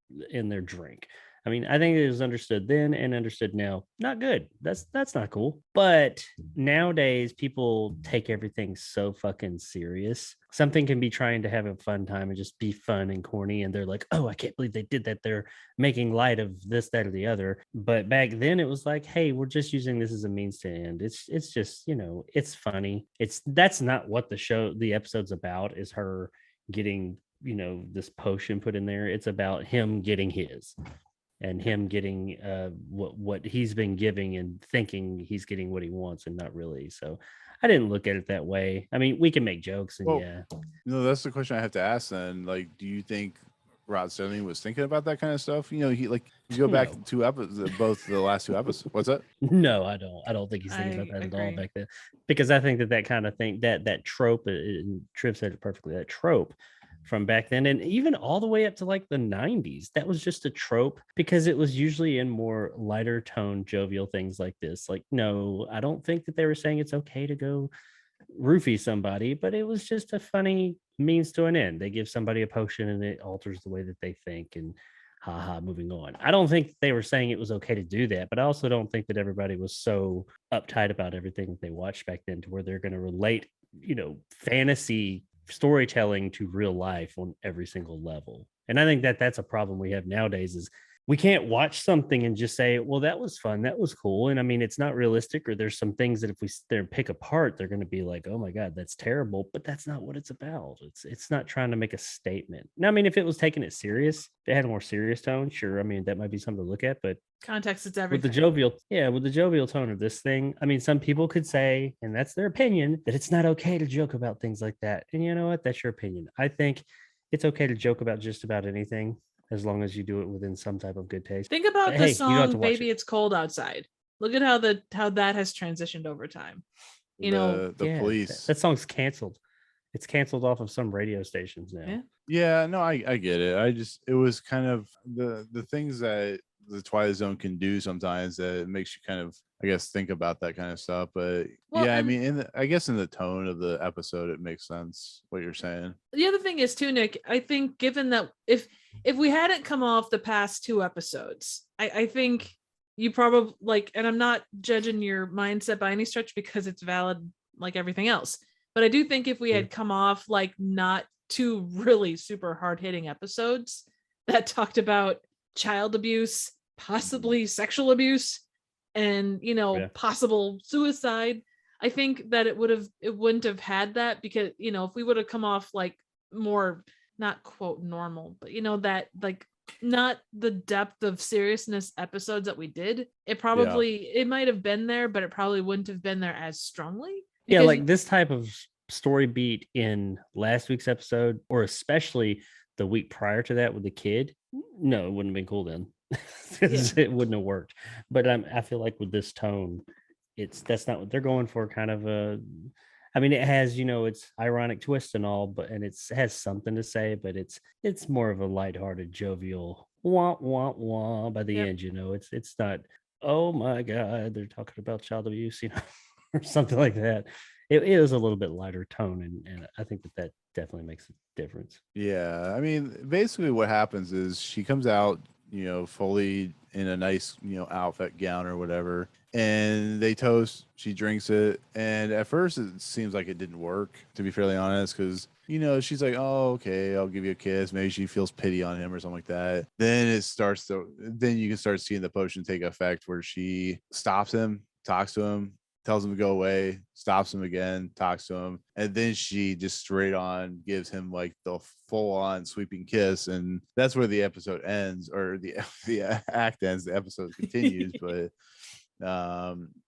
drink. I mean, I think it was understood then and understood now. Not good. That's not cool. But nowadays, people take everything so fucking serious. Something can be trying to have a fun time and just be fun and corny, and they're like, oh, I can't believe they did that. They're making light of this, that, or the other. But back then, it was like, hey, we're just using this as a means to end. It's just, it's funny. That's not what the episode's about, is her getting, this potion put in there. It's about him getting his. And him getting what he's been giving and thinking he's getting what he wants, and not really. So I didn't look at it that way. I mean, we can make jokes, and that's the question I have to ask then. Like, do you think Rod Serling was thinking about that kind of stuff? He like, you go back to 2 episodes, both the last 2 episodes. What's that? No, I don't think he's thinking about that at all back then, because I think that kind of thing, that trope, and Triv said it perfectly, that trope from back then, and even all the way up to like the 90s, that was just a trope, because it was usually in more lighter tone, jovial things like this. Like, no, I don't think that they were saying it's okay to go roofie somebody, but it was just a funny means to an end. They give somebody a potion and it alters the way that they think, and moving on. I don't think they were saying it was okay to do that, but I also don't think that everybody was so uptight about everything that they watched back then to where they're going to relate, fantasy storytelling to real life on every single level. And I think that that's a problem we have nowadays, is we can't watch something and just say, well, that was fun, that was cool. And I mean, it's not realistic, or there's some things that if we sit there and pick apart, they're going to be like, oh my God, that's terrible. But that's not what it's about. It's not trying to make a statement. Now, I mean, if it was taking it serious, if it had a more serious tone, sure. I mean, that might be something to look at, but context is everything. With the jovial tone of this thing, I mean, some people could say, and that's their opinion, that it's not okay to joke about things like that. And you know what? That's your opinion. I think it's okay to joke about just about anything. as long as you do it within some type of good taste. Think about But the hey, you don't have to song watch "Baby it. It's Cold Outside." Look at how that has transitioned over time. You know, The Yeah, police. that song's canceled. It's canceled off of some radio stations now. Yeah. Yeah, no, I get it. It was kind of the things that the Twilight Zone can do sometimes that it makes you kind of, I guess, think about that kind of stuff. But Well, yeah, I and- mean, I guess in the tone of the episode, it makes sense what you're saying. the other thing is too, Nick, I think given that if we hadn't come off the past 2 episodes, I think you probably like, and I'm not judging your mindset by any stretch because it's valid like everything else. But I do think if we had come off like not 2 really super hard-hitting episodes that talked about child abuse, possibly sexual abuse, and possible suicide, I think that it wouldn't have had that, because if we would have come off like more, not quote normal, but that like not the depth of seriousness episodes that we did, it might have been there, but it probably wouldn't have been there as strongly. Yeah, like this type of story beat in last week's episode, or especially the week prior to that with the kid, no, it wouldn't have been cool then. It wouldn't have worked. But I feel like with this tone, that's not what they're going for. Kind of I mean, it has, it's ironic twist and all, but it has something to say, but it's more of a lighthearted, jovial wah wah wah by the end. It's not, oh my god, they're talking about child abuse, or something like that. It is a little bit lighter tone, and I think that definitely makes a difference. Yeah, I mean, basically what happens is she comes out, fully in a nice, outfit, gown or whatever, and they toast. She drinks it, and at first it seems like it didn't work, to be fairly honest, because she's like, oh, okay, I'll give you a kiss. Maybe she feels pity on him or something like that. Then you can start seeing the potion take effect, where she stops him, talks to him, tells him to go away, stops him again, talks to him, and then she just straight on gives him like the full-on sweeping kiss, and that's where the episode ends, or the act ends. The episode continues, but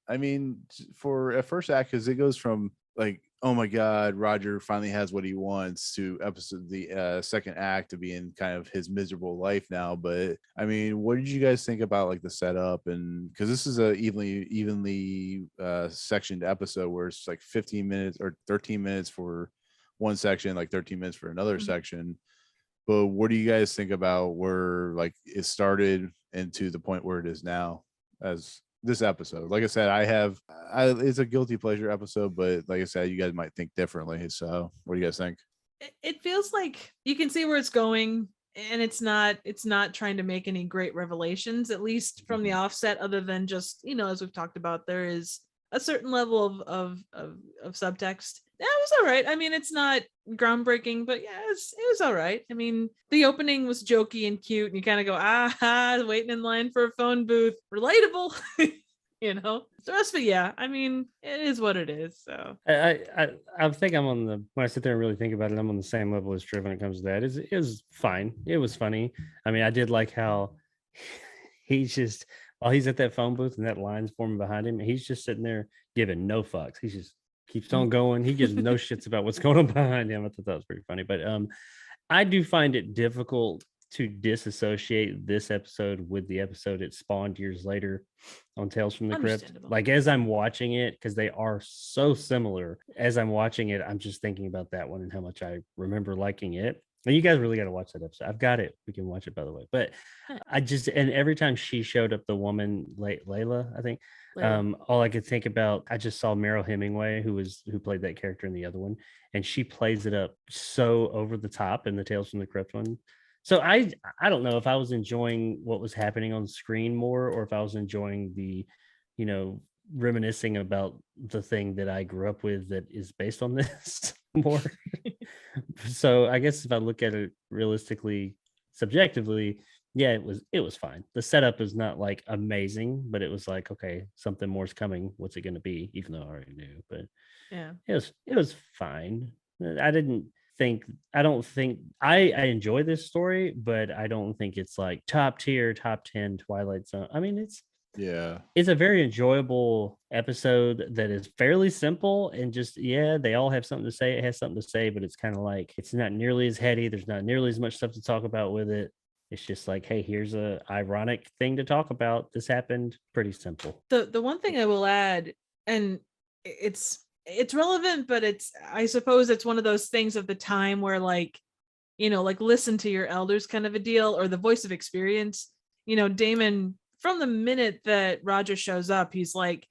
I mean, for a first act, because it goes from like, oh my god, Roger finally has what he wants, to the second act to being kind of his miserable life now. But I mean, what did you guys think about like the setup? And because this is a evenly sectioned episode, where it's like 15 minutes or 13 minutes for one section, like 13 minutes for another section. But what do you guys think about where like it started and to the point where it is now as this episode? Like I said, it's a guilty pleasure episode, but like I said, you guys might think differently. So what do you guys think? It feels like you can see where it's going, and it's not trying to make any great revelations, at least from the offset, other than just, as we've talked about, there is a certain level of subtext. That was all right. I mean, it's not groundbreaking, but yeah, it was all right. I mean, the opening was jokey and cute, and you kind of go, waiting in line for a phone booth, relatable. The rest of it, yeah, I mean, it is what it is. So I think when I sit there and really think about it, I'm on the same level as Triv when it comes to that. It was fine. It was funny. I mean, I did like how he's just, while he's at that phone booth and that line's forming behind him, he's just sitting there giving no fucks. He just keeps on going. He gives no shits about what's going on behind him. I thought that was pretty funny. But I do find it difficult to disassociate this episode with the episode it spawned years later on Tales from the Crypt. Like, as I'm watching it, because they are so similar, as I'm watching it, I'm just thinking about that one and how much I remember liking it. And you guys really got to watch that episode. I've got it. We can watch it, by the way. But and every time she showed up, the woman, Layla, I think, all I could think about, I just saw Meryl Hemingway, who played that character in the other one, and she plays it up so over the top in the Tales from the Crypt one. So I don't know if I was enjoying what was happening on screen more, or if I was enjoying the, reminiscing about the thing that I grew up with that is based on this more. So I guess if I look at it realistically, subjectively, yeah, it was fine. The setup is not like amazing, but it was like, okay, something more's coming. What's it going to be? Even though I already knew, but yeah, it was fine. I don't think I enjoy this story, but I don't think it's like top tier, top 10 Twilight Zone. I mean, it's a very enjoyable episode that is fairly simple, and just, they all have something to say. It has something to say, but it's kind of like, it's not nearly as heady. There's not nearly as much stuff to talk about with it. It's just like, hey, here's a ironic thing to talk about. This happened. Pretty simple. The one thing I will add, and it's relevant, but I suppose it's one of those things of the time where like, like listen to your elders kind of a deal, or the voice of experience. Damon, from the minute that Roger shows up, he's like,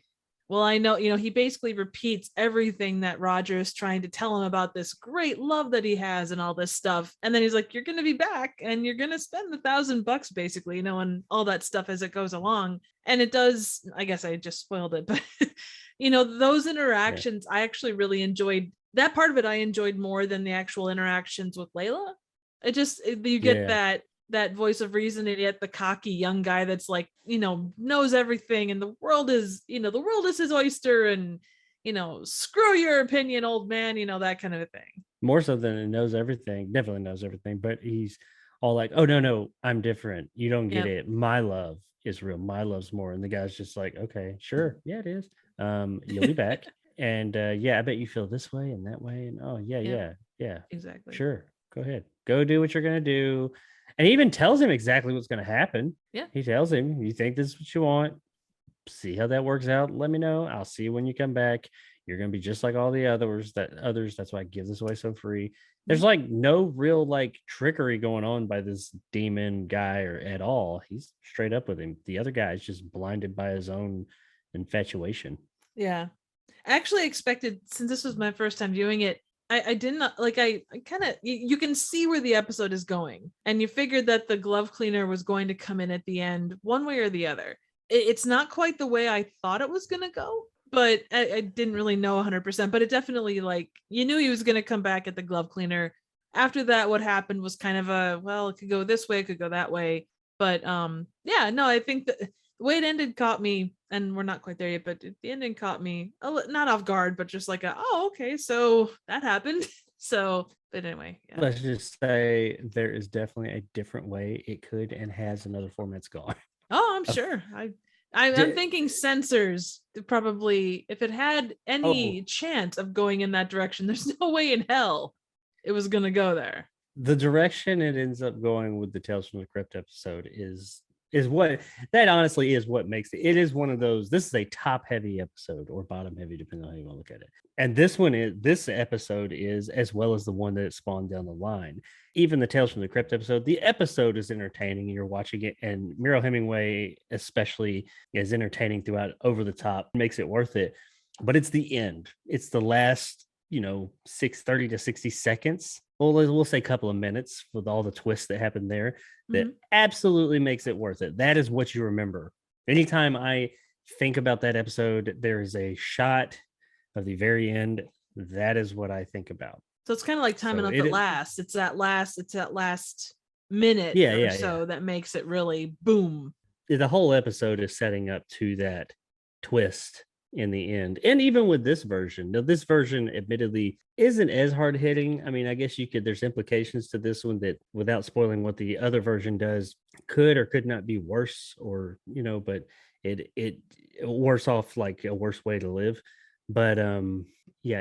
well, I know, he basically repeats everything that Roger is trying to tell him about this great love that he has and all this stuff. And then he's like, you're going to be back and you're going to spend $1,000 basically, and all that stuff as it goes along. And it does, I guess I just spoiled it, but those interactions, I actually really enjoyed that part of it. I enjoyed more than the actual interactions with Layla. You get that voice of reason, and yet the cocky young guy that's like, knows everything, and the world is his oyster, and screw your opinion, old man, that kind of a thing. More so than it knows everything, definitely knows everything, but he's all like, oh no, I'm different. You don't get it. My love is real. My love's more. And the guy's just like, okay, sure. Yeah, it is. You'll be back. And I bet you feel this way and that way. And oh yeah. Exactly. Sure. Go ahead. Go do what you're gonna do. And he even tells him exactly what's going to happen. Yeah. He tells him, you think this is what you want. See how that works out. Let me know. I'll see you when you come back. You're going to be just like all the others. That's why I give this away so free. There's like no real like trickery going on by this demon guy or at all. He's straight up with him. The other guy is just blinded by his own infatuation. Yeah. I actually expected, since this was my first time viewing it, I did not like, I kind of, you can see where the episode is going, and you figured that the glove cleaner was going to come in at the end one way or the other. It's not quite the way I thought it was going to go, but I didn't really know 100%, but it definitely, like, you knew he was going to come back at the glove cleaner. After that, what happened was kind of it could go this way, it could go that way. But I think that the way it ended caught me, and we're not quite there yet, but the ending caught me not off guard, but just like okay, so that happened. So, but anyway, let's just say there is definitely a different way it could and has in other formats gone. Oh, I'm sure. I'm thinking censors probably, if it had any chance of going in that direction, there's no way in hell it was gonna go there. The direction it ends up going with the Tales from the Crypt episode is what that honestly is what makes it. It is one of those. This is a top heavy episode or bottom heavy, depending on how you want to look at it. And this episode is, as well as the one that it spawned down the line. Even the Tales from the Crypt episode, the episode is entertaining and you're watching it. And Muriel Hemingway, especially, is entertaining throughout, over the top, makes it worth it. But it's the end. It's the last, 30 to 60 seconds. Well, we'll say a couple of minutes with all the twists that happened there that absolutely makes it worth it. That is what you remember. Anytime I think about that episode, there is a shot of the very end. That is what I think about. So it's kind of like timing up at last. It's that last minute or so that makes it really boom. The whole episode is setting up to that twist in the end. And even with this version, this version admittedly isn't as hard hitting. I mean, I guess there's implications to this one that, without spoiling what the other version does, could or could not be worse, or but it worse off, like a worse way to live. But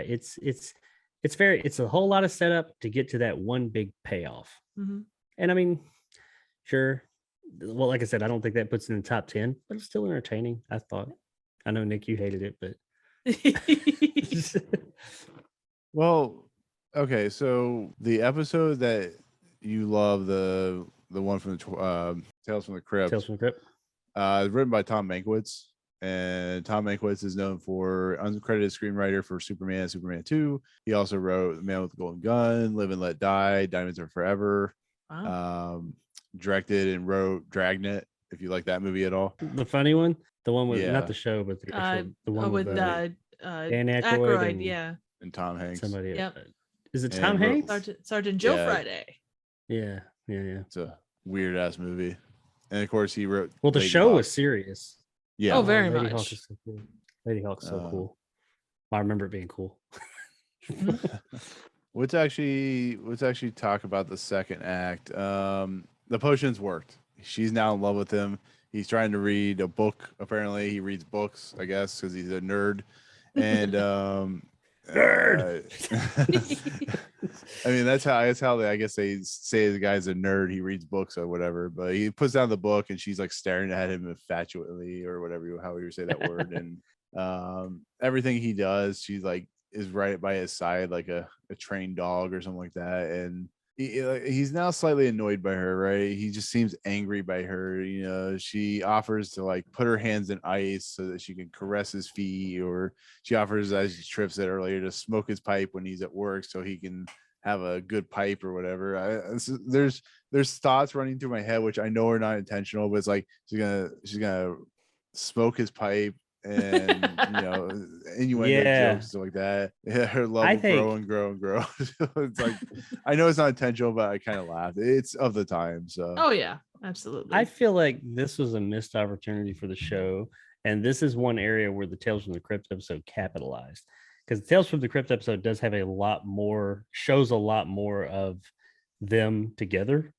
it's a whole lot of setup to get to that one big payoff. And I mean, sure, well, like I said, I don't think that puts it in the top 10, but it's still entertaining, I thought. I know, Nick, you hated it, but well, okay. So the episode that you love, the one from the Tales from the Crypt, written by Tom Mankiewicz, and Tom Mankiewicz is known for uncredited screenwriter for Superman 2. He also wrote The Man with the Golden Gun, Live and Let Die, Diamonds Are Forever. Wow. Directed and wrote Dragnet, if you like that movie at all. The funny one. The one with not the show, but the one with Dan Aykroyd, and Tom Hanks. Somebody, is it Tom Hanks? Sergeant Joe Friday. Yeah. It's a weird ass movie, and of course he wrote. Well, the show was serious. Yeah. Oh, very Lady much. Hawk is so cool. Lady Hawk's so cool. I remember it being cool. Let's actually talk about the second act. The potions worked. She's now in love with him. He's trying to read a book. Apparently, he reads books, I guess, because he's a nerd. And nerd. I mean, that's how I guess they say the guy's a nerd. He reads books or whatever, but he puts down the book and she's like staring at him infatuately or whatever, how you say that word. And everything he does, she's like is right by his side, like a trained dog or something like that. And he's now slightly annoyed by her, right? He just seems angry by her. You know, she offers to like put her hands in ice so that she can caress his feet, or she offers, as Tripp said earlier, to smoke his pipe when he's at work so he can have a good pipe or whatever. There's thoughts running through my head which I know are not intentional, but it's like she's gonna smoke his pipe, and innuendo jokes, stuff like that. Yeah, her love will grow and grow. It's like, I know it's not intentional, but I kind of laughed. It's of the time. So oh yeah, absolutely. I feel like this was a missed opportunity for the show, and this is one area where the Tales from the Crypt episode capitalized, because the Tales from the Crypt episode does have shows a lot more of them together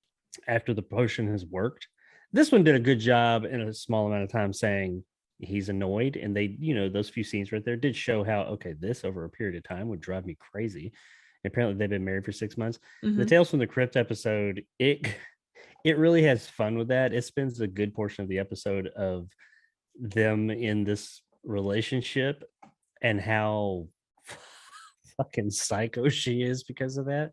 after the potion has worked. This one did a good job in a small amount of time saying he's annoyed, and they, those few scenes right there did show how, okay, this over a period of time would drive me crazy. And apparently they've been married for 6 months. The Tales from the Crypt episode, it really has fun with that. It spends a good portion of the episode of them in this relationship and how fucking psycho she is because of that,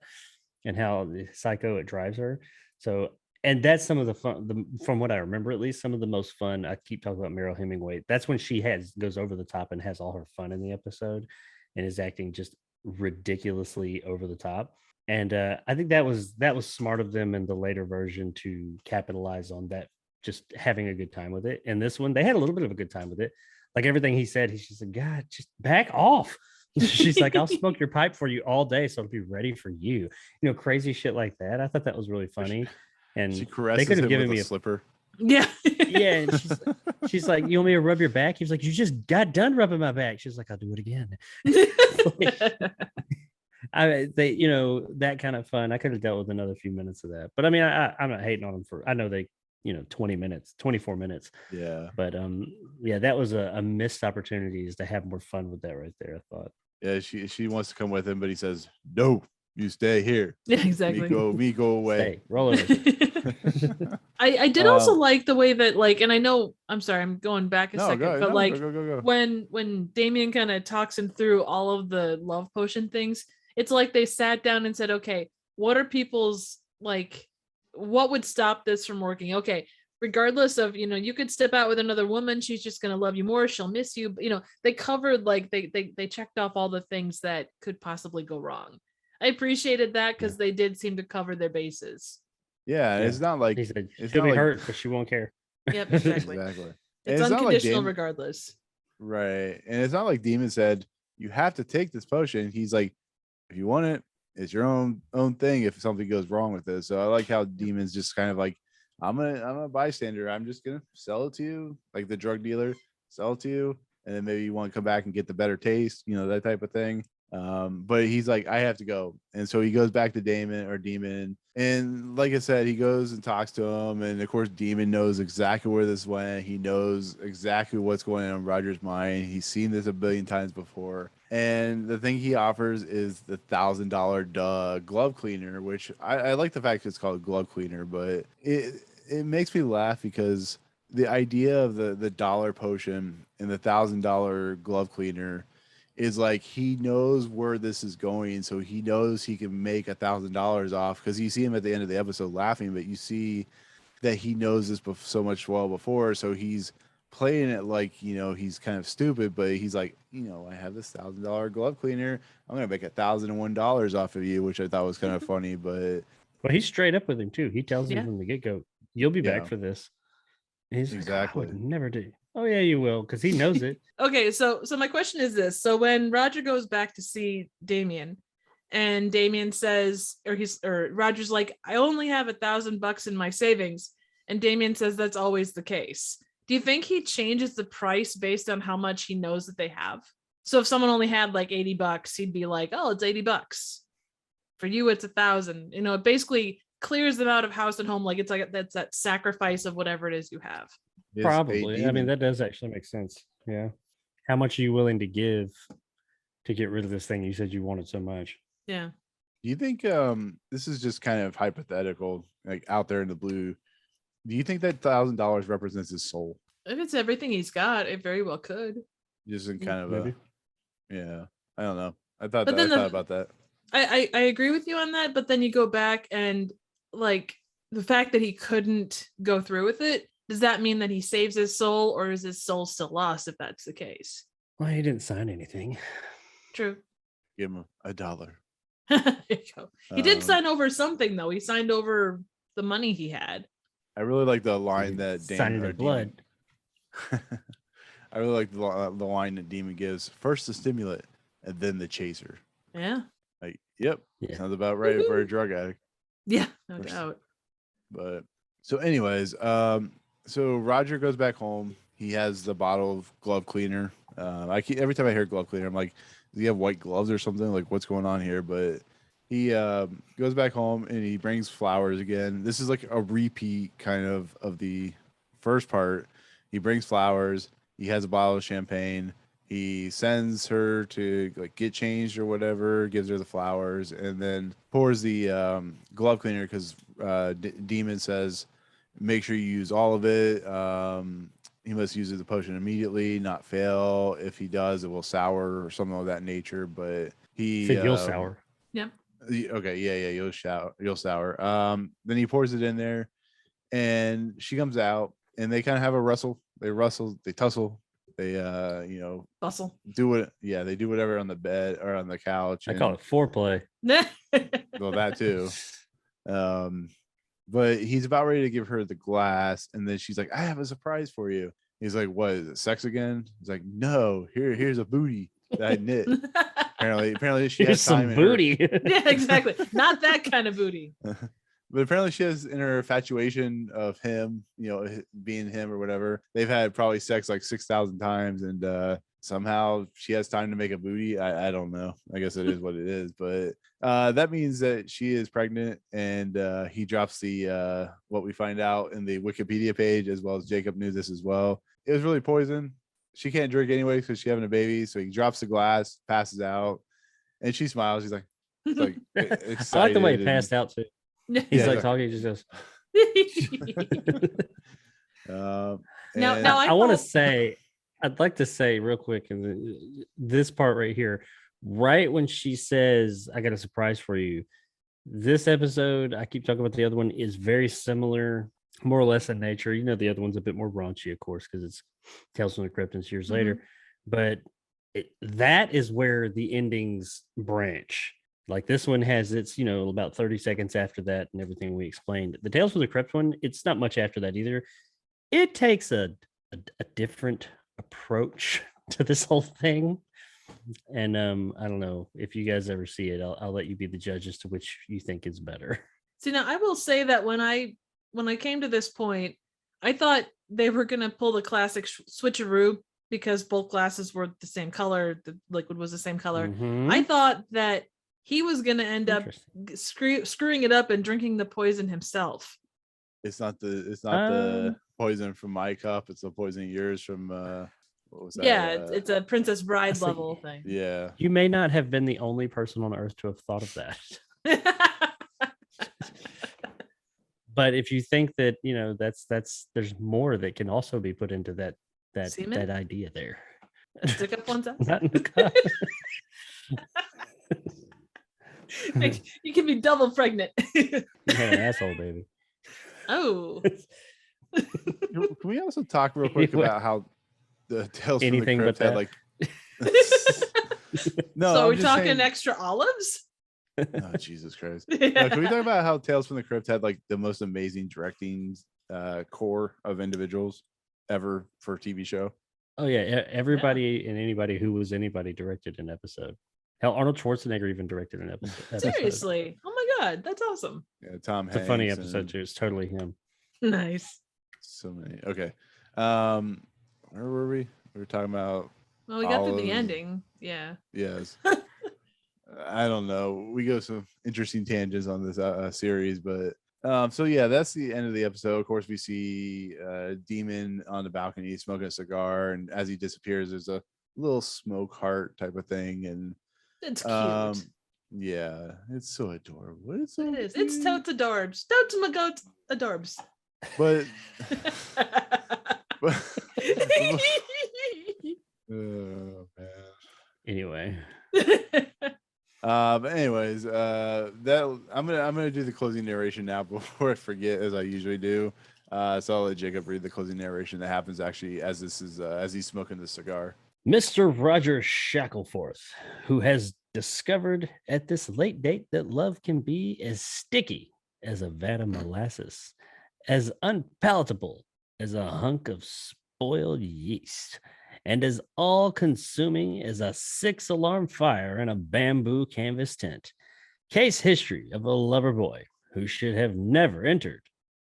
and how psycho it drives her. So, and that's some of the fun, from what I remember, at least some of the most fun. I keep talking about Meryl Hemingway. That's when she goes over the top and has all her fun in the episode and is acting just ridiculously over the top. And I think that was smart of them in the later version to capitalize on that, just having a good time with it. And this one, they had a little bit of a good time with it. Like everything he said, he's just like, God, just back off. She's like, I'll smoke your pipe for you all day, so it'll be ready for you. Crazy shit like that. I thought that was really funny. And she caresses him with a slipper. Yeah. Yeah. And she's like, you want me to rub your back? He was like, you just got done rubbing my back. She's like, I'll do it again. That kind of fun. I could have dealt with another few minutes of that. But I mean, I'm not hating on them for, I know they, 20 minutes, 24 minutes. Yeah. But yeah, that was a missed opportunity, is to have more fun with that right there, I thought. Yeah, she wants to come with him, but he says, no, you stay here. Yeah, exactly. Me go away. Stay, roll over. I did also like the way that, like, and I know, I'm sorry, I'm going back a second, but go. when Damien kind of talks him through all of the love potion things, it's like they sat down and said, okay, what are people's, like, what would stop this from working? Okay, regardless of, you could step out with another woman, she's just going to love you more, she'll miss you. They covered, like, they checked off all the things that could possibly go wrong. I appreciated that, because they did seem to cover their bases. Yeah, it's not like he said, she'll be hurt, but she won't care. Yep, exactly. Exactly. It's unconditional regardless. Right. And it's not like Demon said, you have to take this potion. He's like, if you want it, it's your own thing if something goes wrong with this. So I like how Demon's just kind of like, I'm a bystander. I'm just gonna sell it to you, like the drug dealer, sell it to you, and then maybe you want to come back and get the better taste, that type of thing. But he's like, I have to go. And so he goes back to Demon. And like I said, he goes and talks to him. And of course, Demon knows exactly where this went. He knows exactly what's going on in Roger's mind. He's seen this a billion times before. And the thing he offers is the $1,000 glove cleaner, which I like the fact it's called glove cleaner, but it makes me laugh because the idea of the dollar potion and the $1,000 glove cleaner is like, he knows where this is going, so he knows he can make $1,000 off, because you see him at the end of the episode laughing, but you see that he knows this so much well before, so he's playing it like, he's kind of stupid, but he's like, I have this $1,000 glove cleaner, I'm gonna make $1,001 off of you, which I thought was kind of funny. But well, he's straight up with him too. He tells him from the get-go, you'll be back for this. And he's exactly like, I would never do. Oh yeah, you will, because he knows it. Okay, so my question is this: so when Roger goes back to see Damien, and Damien says, or Roger's like, I only have $1,000 in my savings, and Damien says that's always the case. Do you think he changes the price based on how much he knows that they have? So if someone only had like $80, he'd be like, oh, it's $80. For you, it's $1,000. It basically clears them out of house and home. Like, it's like that's that sacrifice of whatever it is you have. Probably. I mean, that does actually make sense. Yeah. How much are you willing to give to get rid of this thing you said you wanted so much? Yeah. Do you think this is just kind of hypothetical, like out there in the blue? Do you think that $1,000 represents his soul? If it's everything he's got, it very well could. Just in kind of Maybe. yeah. I don't know. I thought But then I thought about that. I agree with you on that, but then you go back and like the fact that he couldn't go through with it, does that mean that he saves his soul, or is his soul still lost if that's the case? Well, he didn't sign anything. True. Give him $1. There you go. He did sign over something though. He signed over the money he had. I really like the line that Signing their blood. I really like the line that Demon gives. First the stimulant, and then the chaser. Yeah. Like, yep, Yeah. sounds about right for a drug addict. Yeah, no doubt. But so, anyways, so Roger goes back home. He has the bottle of glove cleaner. Every time I hear glove cleaner, I'm like, does he have white gloves or something? Like, what's going on here? But he goes back home and he brings flowers again. This is like a repeat kind of the first part. He brings flowers. He has a bottle of champagne. He sends her to like get changed or whatever, gives her the flowers, and then pours the glove cleaner because Demon says, make sure you use all of it. He must use the potion immediately, not fail. If he does, it will sour or something of that nature. But You'll sour. Yep. Okay, yeah, you'll sour. Then he pours it in there, and she comes out, and they kind of have a wrestle. They tussle. They Bustle. they do whatever on the bed or on the couch. I call it foreplay. Well, that too. But he's about ready to give her the glass, and then she's like, I have a surprise for you. He's like, what is it, sex again? He's like, no, here's a booty that I knit. apparently she has time some booty. Yeah, exactly. Not that kind of booty. But apparently she has, in her infatuation of him, being him or whatever, they've had probably sex like 6,000 times, and somehow she has time to make a booty. I don't know. I guess it is what it is. But that means that she is pregnant, and he drops the what we find out in the Wikipedia page, as well as Jacob knew this as well. It was really poison. She can't drink anyway because she's having a baby. So he drops the glass, passes out, and she smiles. He's like, excited. I like the way he passed out too. He's like talking, he just goes. Now I want to say, I'd like to say real quick in this part right here, right when she says, I got a surprise for you. This episode, I keep talking about the other one, is very similar, more or less in nature. The other one's a bit more raunchy, of course, because it's Tales from the Crypt and years later. But that is where the endings branch. Like this one has its, about 30 seconds after that and everything we explained. The Tales from the Crypt one, it's not much after that either. It takes a different approach to this whole thing. And I don't know if you guys ever see it. I'll let you be the judge as to which you think is better. See, now I will say that when I came to this point, I thought they were going to pull the classic switcheroo because both glasses were the same color. The liquid was the same color. Mm-hmm. I thought that he was going to end up screwing it up and drinking the poison himself. It's not the poison from my cup. It's the poison yours from what was that? Yeah, it's a Princess Bride level thing. Yeah. You may not have been the only person on earth to have thought of that. But if you think that, that's there's more that can also be put into that idea there. Stick up one's ass. Not in the cup. You can be double pregnant. An asshole, baby. Oh. Can we also talk real quick about how the Tales Anything from the Crypt but had like no, so I'm we're just talking saying... extra olives? Oh, Jesus Christ. No, can we talk about how Tales from the Crypt had like the most amazing directing core of individuals ever for a TV show? Oh yeah, everybody and anybody who was anybody directed an episode. Hell, Arnold Schwarzenegger even directed an episode. Seriously? Oh my God, that's awesome. Yeah, Tom Hanks. It's a funny episode too. It's totally him. Nice. So many. Okay. Where were we? We were talking about. Well, we got through the ending. Yeah. Yes. I don't know. We go some interesting tangents on this series, but so yeah, that's the end of the episode. Of course, we see Demon on the balcony smoking a cigar, and as he disappears, there's a little smoke heart type of thing, and it's cute. Yeah, it's so adorable. It's so It is. It's cute. totes adorbs. Totes my goats adorbs. But oh man. Anyway, But anyways, that I'm gonna do the closing narration now before I forget, as I usually do. So I'll let Jacob read the closing narration that happens actually as this is as he's smoking the cigar. Mr. Roger Shackleforth, who has discovered at this late date that love can be as sticky as a vat of molasses, as unpalatable as a hunk of spoiled yeast, and as all-consuming as a 6-alarm fire in a bamboo canvas tent. Case history of a lover boy who should have never entered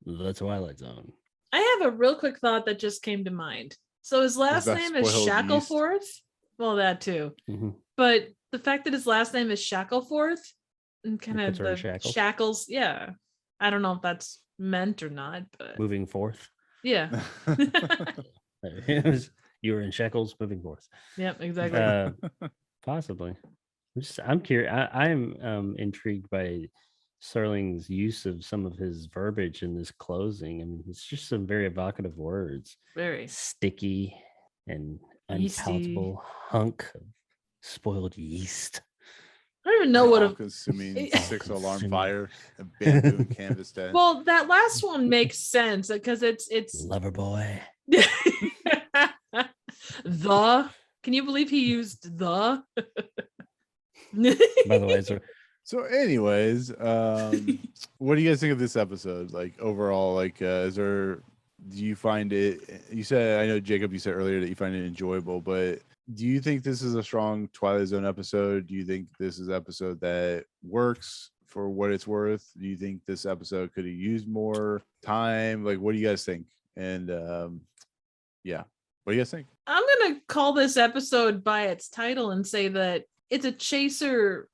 the Twilight Zone. I have a real quick thought that just came to mind. So his last that name is spoiled Shackleforth. Well, that too. Mhm. But the fact that his last name is Shackleforth and kind It of puts her in the shackles. shackles, yeah. I don't know if that's meant or not, but Moving forth. yeah. You were in shackles moving forth. Yep, exactly. Possibly. I'm curious. I'm intrigued by Serling's use of some of his verbiage in this closing. I mean, it's just some very evocative words. Very Sticky and Yeasty. unpalatable hunk of spoiled yeast. I don't even know what a consuming It- 6-alarm Consuming. fire, a bamboo and canvas tent. well, that last one makes sense because it's Lover boy. the. Can you believe he used the? By the way, so So, anyways, what do you guys think of this episode? Like overall, like is there? Do you find it? You said, I know Jacob, you said earlier that you find it enjoyable, but do you think this is a strong Twilight Zone episode? Do you think this is an episode that works for what it's worth? Do you think this episode could have used more time? Like, what do you guys think? And yeah, what do you guys think? I'm gonna call this episode by its title and say that it's a chaser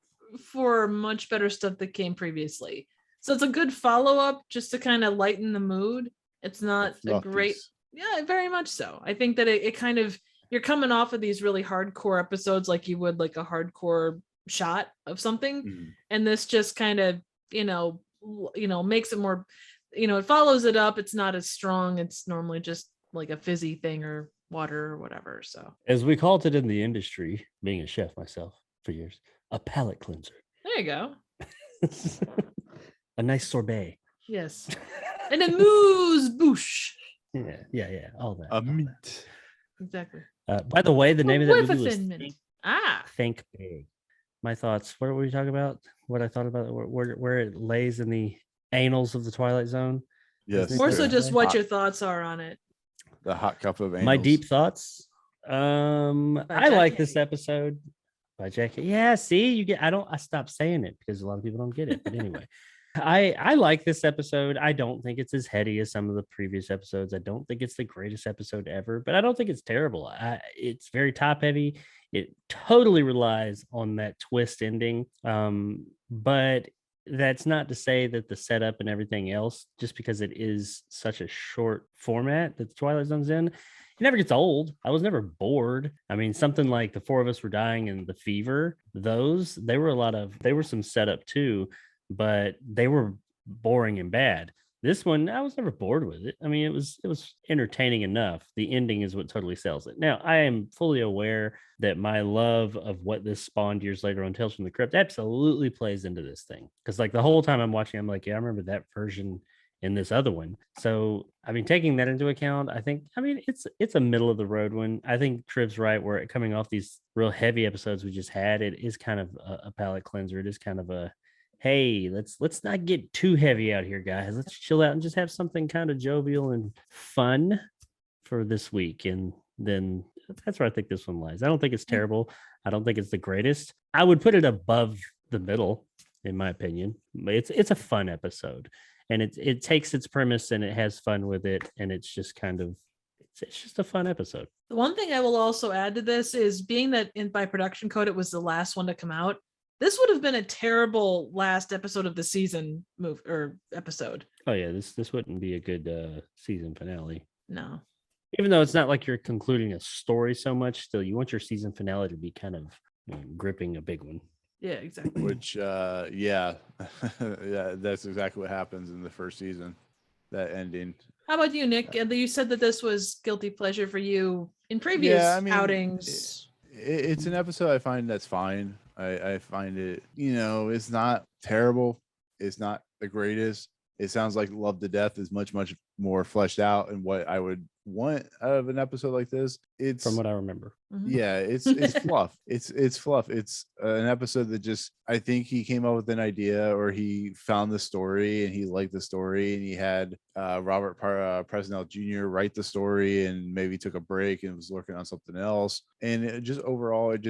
for much better stuff that came previously. So it's a good follow-up just to kind of lighten the mood. It's not a Fluff great, piece. yeah, very much so. I think that it kind of, you're coming off of these really hardcore episodes like you would like a hardcore shot of something, Mhm. and this just kind of, makes it more, it follows it up. It's not as strong. It's normally just like a fizzy thing or water or whatever. So as we called it in the industry, being a chef myself for years, a palate cleanser. there you go. A nice sorbet. Yes. And a moose bouche. Yeah. All that. A all that. mint. Exactly. By the way, the name of that With a movie was thin mint. Ah, Think Big. My thoughts. What were we talking about? What I thought about it, where it lays in the annals of the Twilight Zone. Yes. more so Yeah. just what Hot- your thoughts are on it. the hot cup of My anals. deep thoughts. I Jack like this Handy. episode by Jack. Yeah, see, you get. I stopped saying it because a lot of people don't get it. But anyway, I like this episode. I don't think it's as heady as some of the previous episodes. I don't think it's the greatest episode ever, but I don't think it's terrible. It's very top heavy. It totally relies on that twist ending. But that's not to say that the setup and everything else, just because it is such a short format that the Twilight Zone's in, it never gets old. I was never bored. I mean, something like The Four of Us Were Dying and The Fever, they were some setup too, but they were boring and bad. This one, I was never bored with it. I mean, it was entertaining enough. The ending is what totally sells it. Now, I am fully aware that my love of what this spawned years later on Tales from the Crypt absolutely plays into this thing. Because like the whole time I'm watching, I'm like, yeah, I remember that version in this other one. So I mean, taking that into account, it's a middle of the road one. I think Triv's right, where coming off these real heavy episodes we just had, it is kind of a palate cleanser. It is kind of a, hey, let's not get too heavy out here, guys. Let's chill out and just have something kind of jovial and fun for this week. And then that's where I think this one lies. I don't think it's terrible. I don't think it's the greatest. I would put it above the middle, in my opinion. It's a fun episode, and it takes its premise and it has fun with it, and it's just kind of it's just a fun episode. The one thing I will also add to this is being that by production code, it was the last one to come out. This would have been a terrible last episode of the season episode. Oh yeah, this wouldn't be a good season finale. No. Even though it's not like you're concluding a story so much, still you want your season finale to be kind of gripping, a big one. Yeah, exactly. Which yeah. Yeah, that's exactly what happens in the first season, that ending. How about you, Nick? You said that this was guilty pleasure for you in previous Yeah, I mean, outings. it's an episode I find that's fine. I find it, it's not terrible. It's not the greatest. It sounds like Love to Death is much, much more fleshed out and what I would want out of an episode like this. It's From what I remember. yeah, it's fluff. It's fluff. It's an episode that just, I think he came up with an idea, or he found the story and he liked the story, and he had Robert Presnell Jr. write the story, and maybe took a break and was working on something else. And it just overall, it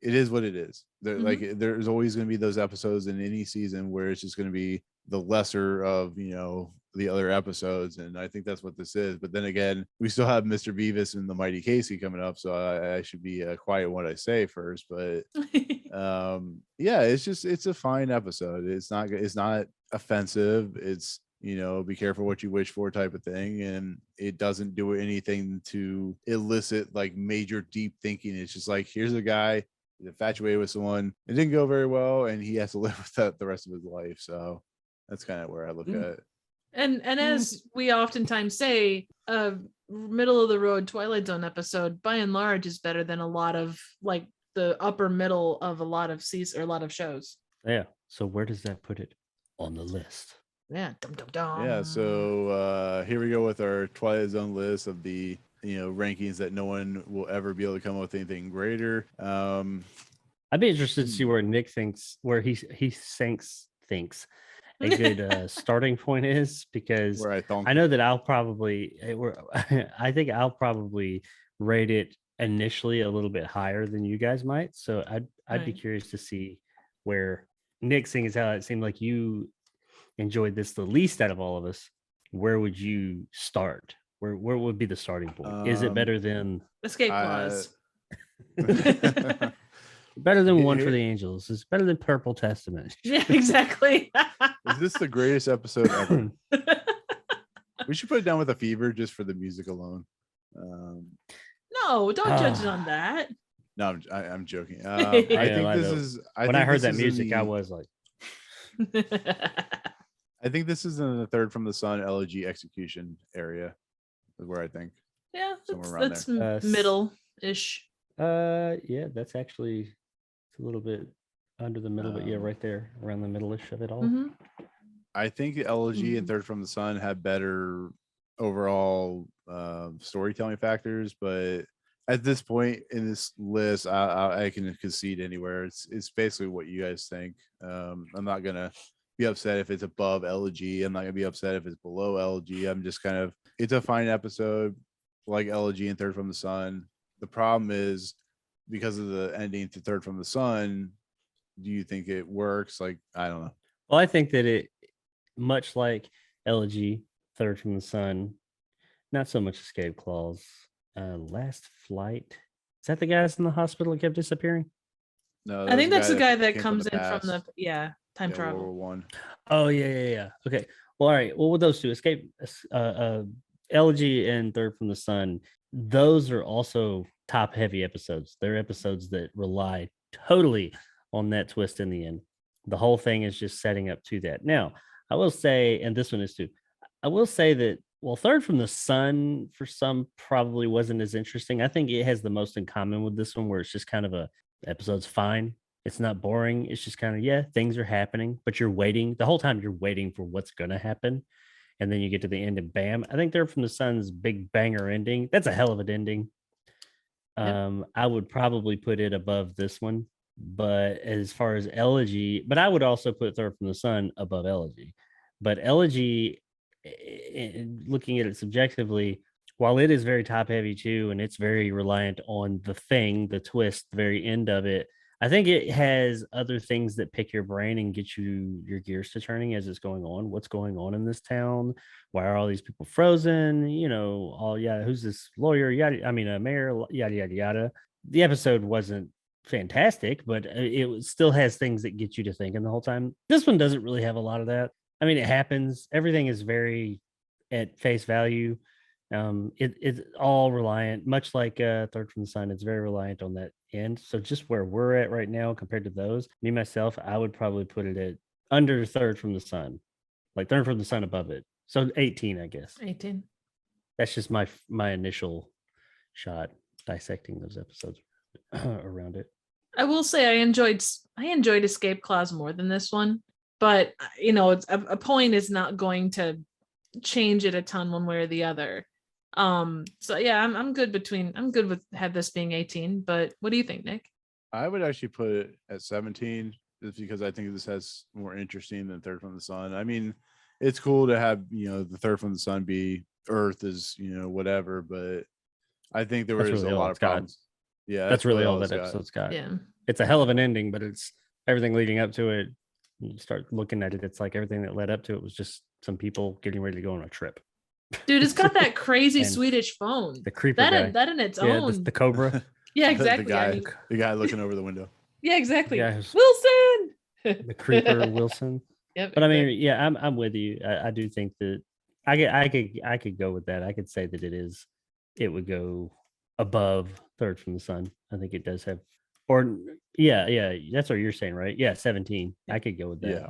is what it is. Like there's always going to be those episodes in any season where it's just going to be the lesser of the other episodes, and I think that's what this is. But then again, we still have Mr. Beavis and the Mighty Casey coming up, so I should be quiet what I say first. But yeah, it's a fine episode. It's not offensive. It's be careful what you wish for type of thing, and it doesn't do anything to elicit like major deep thinking. It's just like, here's a guy infatuated with someone, it didn't go very well, and he has to live with that the rest of his life. So that's kind of where I look at it. And as we oftentimes say, a middle of the road Twilight Zone episode by and large is better than a lot of like the upper middle of a lot of seasons or a lot of shows. Yeah. So where does that put it on the list? Yeah. Dum, dum, dum. Yeah, so here we go with our Twilight Zone list of the rankings that no one will ever be able to come up with anything greater. I'd be interested to see where Nick thinks, where he thinks a good starting point is, because I know that I think I'll probably rate it initially a little bit higher than you guys might. So I'd be curious to see where Nick, seeing as how it seemed like you enjoyed this the least out of all of us, where would you start? Where would be the starting point? Is it better than Escape Clause? Better than One for the Angels. It's better than Purple Testament. Yeah, exactly. Is this the greatest episode ever? We should put it down with a fever just for the music alone. No, don't judge it on that. No, I'm joking. I think this is. When I heard that music, I was like, I think this is in the Third from the Sun elegy execution area, is where I think. Yeah, somewhere that's around middle-ish. Yeah, that's actually a little bit under the middle, but yeah, right there around the middle-ish of it all. I think elegy and Third from the Sun have better overall storytelling factors, but at this point in this list, I can concede anywhere. It's basically what you guys think. I'm not gonna be upset if it's above elegy. I'm not gonna be upset if it's below elegy. I'm just kind of, it's a fine episode like elegy and Third from the Sun. The problem is, because of the ending to Third from the Sun, do you think it works? Like, I don't know. Well, I think that it, much like elegy, Third from the Sun, not so much Escape Clause. Last Flight, is that the guys in the hospital that kept disappearing? No, I think that's the guy that comes in from the time travel. World War I. Oh yeah. Okay. Well, all right. Well, with those two, elegy and Third from the Sun, those are also top heavy episodes. They're episodes that rely totally on that twist in the end. The whole thing is just setting up to that. Now, I will say, and this one is too, I will say that, well, Third from the Sun for some probably wasn't as interesting. I think it has the most in common with this one, where it's just kind of the episode's fine. It's not boring. It's just kind of, yeah, things are happening, but you're waiting. The whole time you're waiting for what's going to happen. And then you get to the end and bam. I think Third from the Sun's big banger ending, that's a hell of an ending. I would probably put it above this one. But as far as elegy, but I would also put Third from the Sun above elegy. But elegy, looking at it subjectively, while it is very top heavy too, and it's very reliant on the twist, the very end of it, I think it has other things that pick your brain and get your gears to turning as it's going on. What's going on in this town? Why are all these people frozen? Who's this lawyer? Mayor, yada yada yada. The episode wasn't fantastic, but it still has things that get you to thinking the whole time. This one doesn't really have a lot of that. I mean, it happens. Everything is very at face value. It's all reliant, much like Third from the Sun. It's very reliant on that end. So just where we're at right now compared to those, me myself, I would probably put it at under Third from the Sun, like Third from the Sun above it. So 18, I guess. 18. That's just my initial shot dissecting those episodes around it. I will say I enjoyed Escape Clause more than this one, but you know, it's a point is not going to change it a ton one way or the other. So yeah, I'm good with have this being 18, but what do you think, Nick? I would actually put it at 17 just because I think this has more interesting than Third from the Sun. I mean, it's cool to have, you know, the Third from the Sun be Earth is, you know, whatever, but I think there was really a lot of problems. Yeah, that's really all that episode's got. Yeah, it's a hell of an ending, but it's everything leading up to it. You start looking at it, it's like everything that led up to it was just some people getting ready to go on a trip. Dude, it's got that crazy Swedish phone. The creeper guy. That in its own. The cobra. Yeah, exactly. The guy looking over the window. Yeah, exactly. Wilson. The creeper Wilson. Yep. But exactly. I mean, yeah, I'm with you. I do think that I could go with that. I could say that it would go above Third from the Sun. I think it does have, or yeah, that's what you're saying, right? Yeah, 17. I could go with that. Yeah,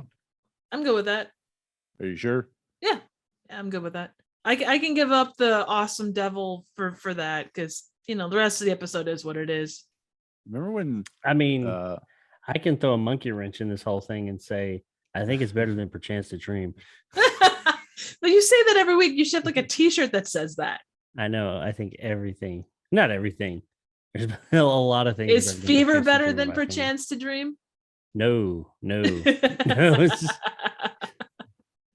I'm good with that. Are you sure? Yeah, I'm good with that. I can give up the awesome devil for that because you know the rest of the episode is what it is. Remember when? I mean, I can throw a monkey wrench in this whole thing and say I think it's better than Perchance to Dream. But you say that every week. You should have like a T-shirt that says that. I know. I think everything, not everything. There's a lot of things. Is Fever better than Perchance to Dream? No, it's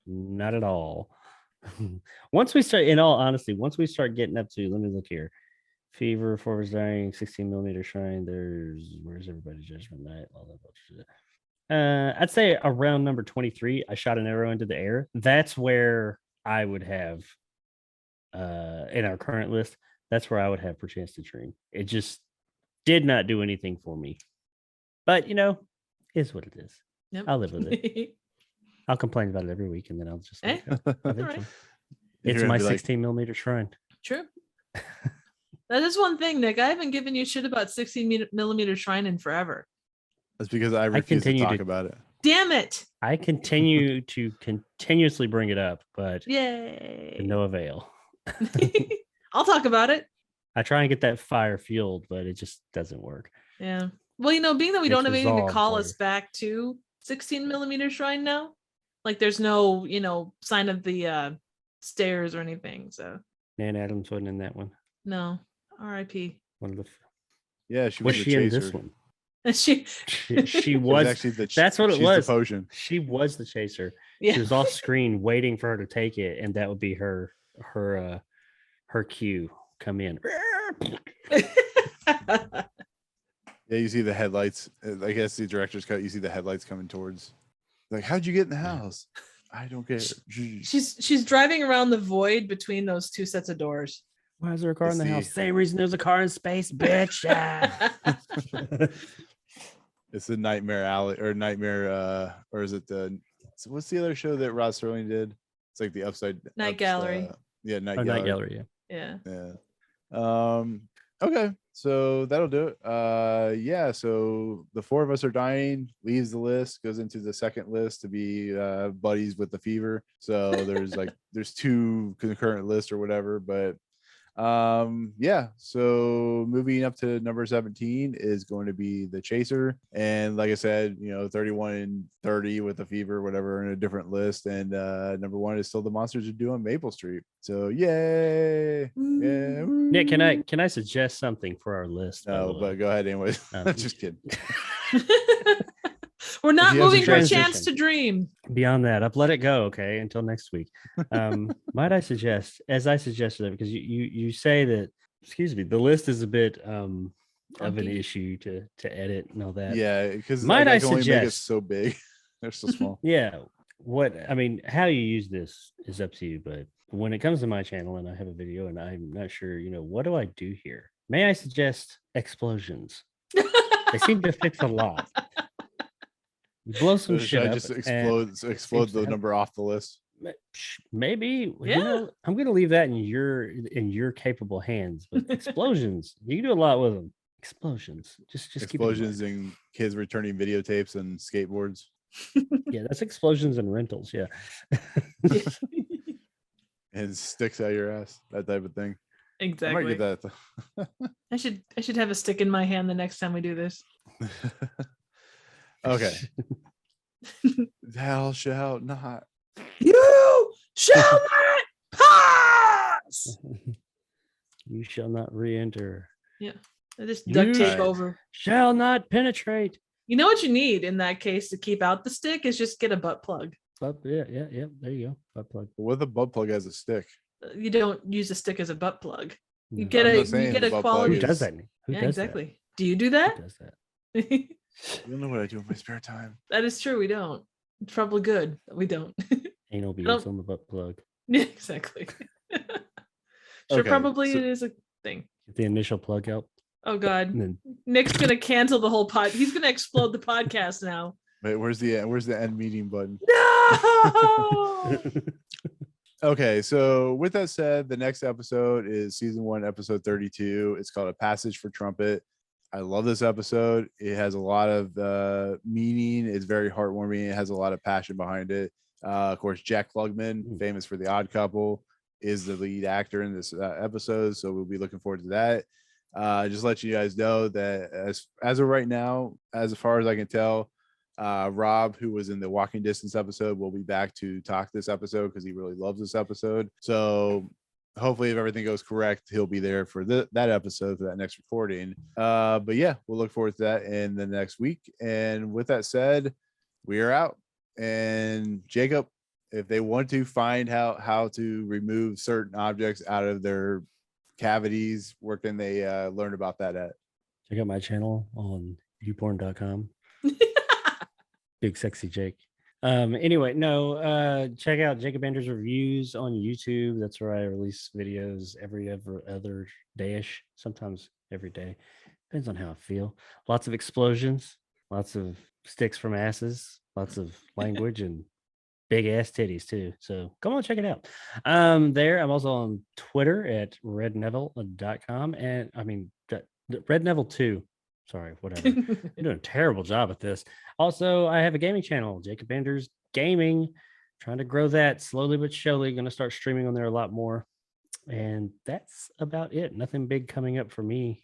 not at all. Once we start, in all honesty, once we start getting up to, let me look here. Fever, Forwards Dying, 16mm Shrine. Where's Everybody's Judgment Night? I'd say around number 23, I shot an arrow into the air. That's where I would have, in our current list, that's where I would have Perchance to Dream. It just did not do anything for me. But, you know, is what it is. Yep. I'll live with it. I'll complain about it every week, and then I'll just right. It's my 16mm Shrine. True. That is one thing, Nick. I haven't given you shit about 16mm Shrine in forever. That's because I refuse to talk about it. Damn it! I continue to continuously bring it up, but yay, to no avail. I'll talk about it. I try and get that fire fueled, but it just doesn't work. Yeah. Well, you know, being that we don't have anything to call us back to 16mm Shrine now, like there's no, you know, sign of the stairs or anything. So Nan Adams wasn't in that one. No. R.I.P. She was she in this one? she was actually that's what it was. The potion. She was the chaser. Yeah. She was off screen waiting for her to take it, and that would be her cue. Come in. Yeah, you see the headlights. I guess the director's cut. You see the headlights coming towards. Like, how'd you get in the house? I don't get it. She's driving around the void between those two sets of doors. Why is there a car in the house? Same reason there's a car in space, bitch. It's the Nightmare Alley or Nightmare, or is it the? So what's the other show that Rod Serling did? It's like the Night Gallery. Night Gallery. Yeah. Okay, so that'll do it. So the four of us are dying leaves the list, goes into the second list to be buddies with the fever. So there's two concurrent lists or whatever, but so moving up to number 17 is going to be the chaser, and like I said, 31 and 30 with the fever, whatever, in a different list, and number 1 is still the Monsters Are Due on Maple Street. So yay. Yeah. Nick, can I suggest something for our list? No, but go ahead anyways. Just kidding. We're not moving Perchance to Dream. Beyond that, up, let it go. Okay, until next week. Might I suggest, as I suggested, because you say that, excuse me, the list is a bit of an issue to edit and all that. Yeah, because might I can only suggest make it so big. They're so small. Yeah. How you use this is up to you, but when it comes to my channel and I have a video and I'm not sure, what do I do here? May I suggest explosions? They seem to fix a lot. You blow some shit up. Just explode the number off the list. Maybe. Yeah. I'm going to leave that in your capable hands. But explosions, you can do a lot with them. Explosions. Just Explosions and kids returning videotapes and skateboards. Yeah, that's explosions and rentals. Yeah. And sticks out your ass, that type of thing. Exactly. I might get that. I should have a stick in my hand the next time we do this. Okay. Thou shalt not. You shall not pass. You shall not re-enter. Yeah. I just duct tape over. Shall not penetrate. You know what you need in that case to keep out the stick is just get a butt plug. Yeah. There you go. Butt plug. What if a butt plug has a stick? You don't use a stick as a butt plug. You No. get I'm a not saying you get the a butt quality. Who does that? Who Yeah, does exactly. Do you do that? that? Who does that? You don't know what I do in my spare time. That is true. We don't. It's probably good that we don't. Anal beads on the butt plug. Yeah, exactly. Sure, Okay, probably so- it is a thing. Get the initial plug out. Oh God, And then Nick's gonna cancel the whole pod. He's gonna explode the podcast now. Wait, where's the end meeting button? No. Okay, so with that said, the next episode is season 1, episode 32. It's called A Passage for Trumpet. I love this episode. It has a lot of meaning. It's very heartwarming. It has a lot of passion behind it. Of course, Jack Klugman, famous for The Odd Couple, is the lead actor in this episode. So we'll be looking forward to that. Just let you guys know that as of right now, as far as I can tell, Rob, who was in the Walking Distance episode, will be back to talk this episode because he really loves this episode. So hopefully, if everything goes correct, he'll be there for that episode, for that next recording. But yeah, we'll look forward to that in the next week. And with that said, we are out. And Jacob, if they want to find how to remove certain objects out of their cavities, where can they learn about that at? check out my channel on youporn.com. Big sexy Jake. Anyway, check out Jacob Anders reviews on YouTube. That's where I release videos every other dayish, sometimes every day. Depends on how I feel. Lots of explosions, lots of sticks from asses, lots of language, and big ass titties too. So come on, check it out. There, I'm also on Twitter at redneville.com, and I mean Red Neville 2. Sorry, whatever. You're doing a terrible job at this. Also, I have a gaming channel, Jacob Anders Gaming. Trying to grow that slowly but surely. Going to start streaming on there a lot more. And that's about it. Nothing big coming up for me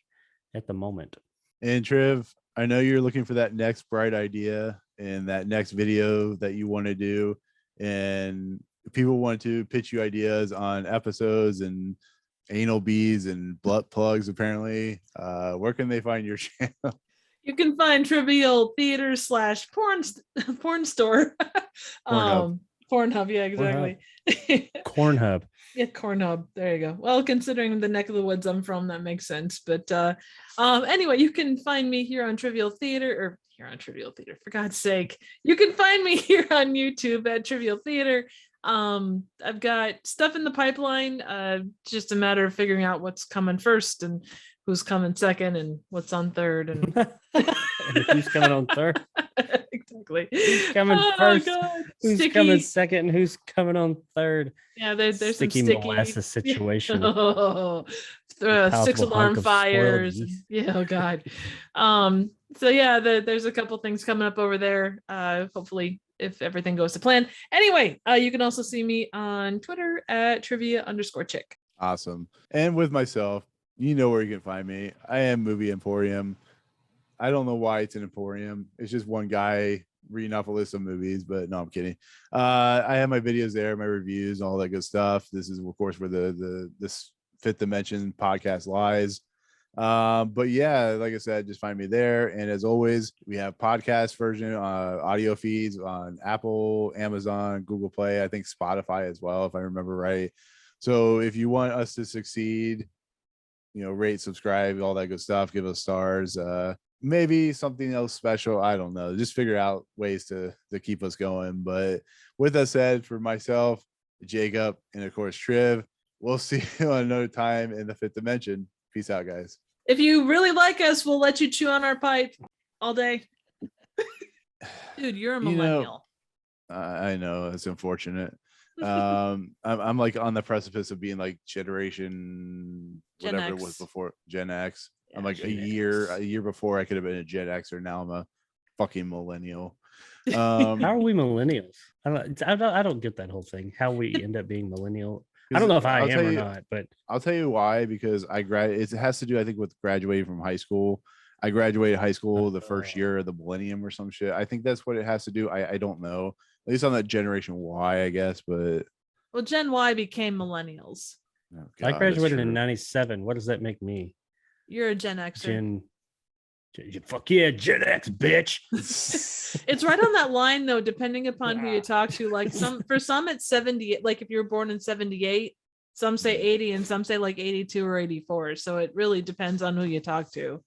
at the moment. And Triv, I know you're looking for that next bright idea and that next video that you want to do. And people want to pitch you ideas on episodes and anal beads and butt plugs, apparently. Where can they find your channel? You can find Trivial Theater / porn store. Pornhub, yeah, exactly. Cornhub. Yeah, Cornhub. There you go. Well, considering the neck of the woods I'm from, that makes sense. But anyway, you can find me here on Trivial Theater, for God's sake. You can find me here on YouTube at Trivial Theater. I've got stuff in the pipeline. Just a matter of figuring out what's coming first and who's coming second and what's on third and who's coming on third. Exactly. Who's coming first? God. Who's coming second? And who's coming on third? Yeah, there's sticky some sticky molasses situation. Oh, 6 alarm fires. Yeah, oh God. So yeah, there's a couple things coming up over there. Hopefully, if everything goes to plan. Anyway, you can also see me on Twitter at trivia_chick. Awesome. And with myself, you know where you can find me. I am Movie Emporium. I don't know why it's an emporium. It's just one guy reading off a list of movies, but no, I'm kidding. I have my videos there, my reviews, all that good stuff. This is, of course, where this Fifth Dimension podcast lies. But yeah, like I said, just find me there. And as always, we have podcast version, audio feeds on Apple, Amazon, Google Play, I think Spotify as well, if I remember right. So if you want us to succeed, rate, subscribe, all that good stuff, give us stars, maybe something else special. I don't know. Just figure out ways to keep us going. But with that said, for myself, Jacob, and of course, Triv, we'll see you on another time in the Fifth Dimension. Peace out, guys. If you really like us, we'll let you chew on our pipe all day. Dude, you're a millennial. I know, it's unfortunate. I'm like on the precipice of being like Generation Gen whatever X. it was before, Gen X. I'm like Gen a year before I could have been a Gen Xer. Now I'm a fucking millennial. How are we millennials? I don't get that whole thing. How we end up being millennial. I don't know if I am or not, but I'll tell you why, because it has to do, I think, with graduating from high school. I graduated high school the first year of the millennium or some shit. I think that's what it has to do. I don't know. At least on that Generation Y, I guess. But well, Gen Y became millennials. oh I God, graduated in that's true. '97. What does that make me? You're a Gen Xer. Fuck yeah, Gen X, bitch. It's right on that line though, depending upon who you talk to. Like for some it's 70, like if you're born in 78, some say 80 and some say like 82 or 84. So it really depends on who you talk to.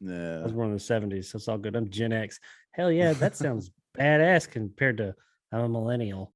Yeah. I was born in the 70s, so it's all good. I'm Gen X. Hell yeah, that sounds badass compared to I'm a millennial.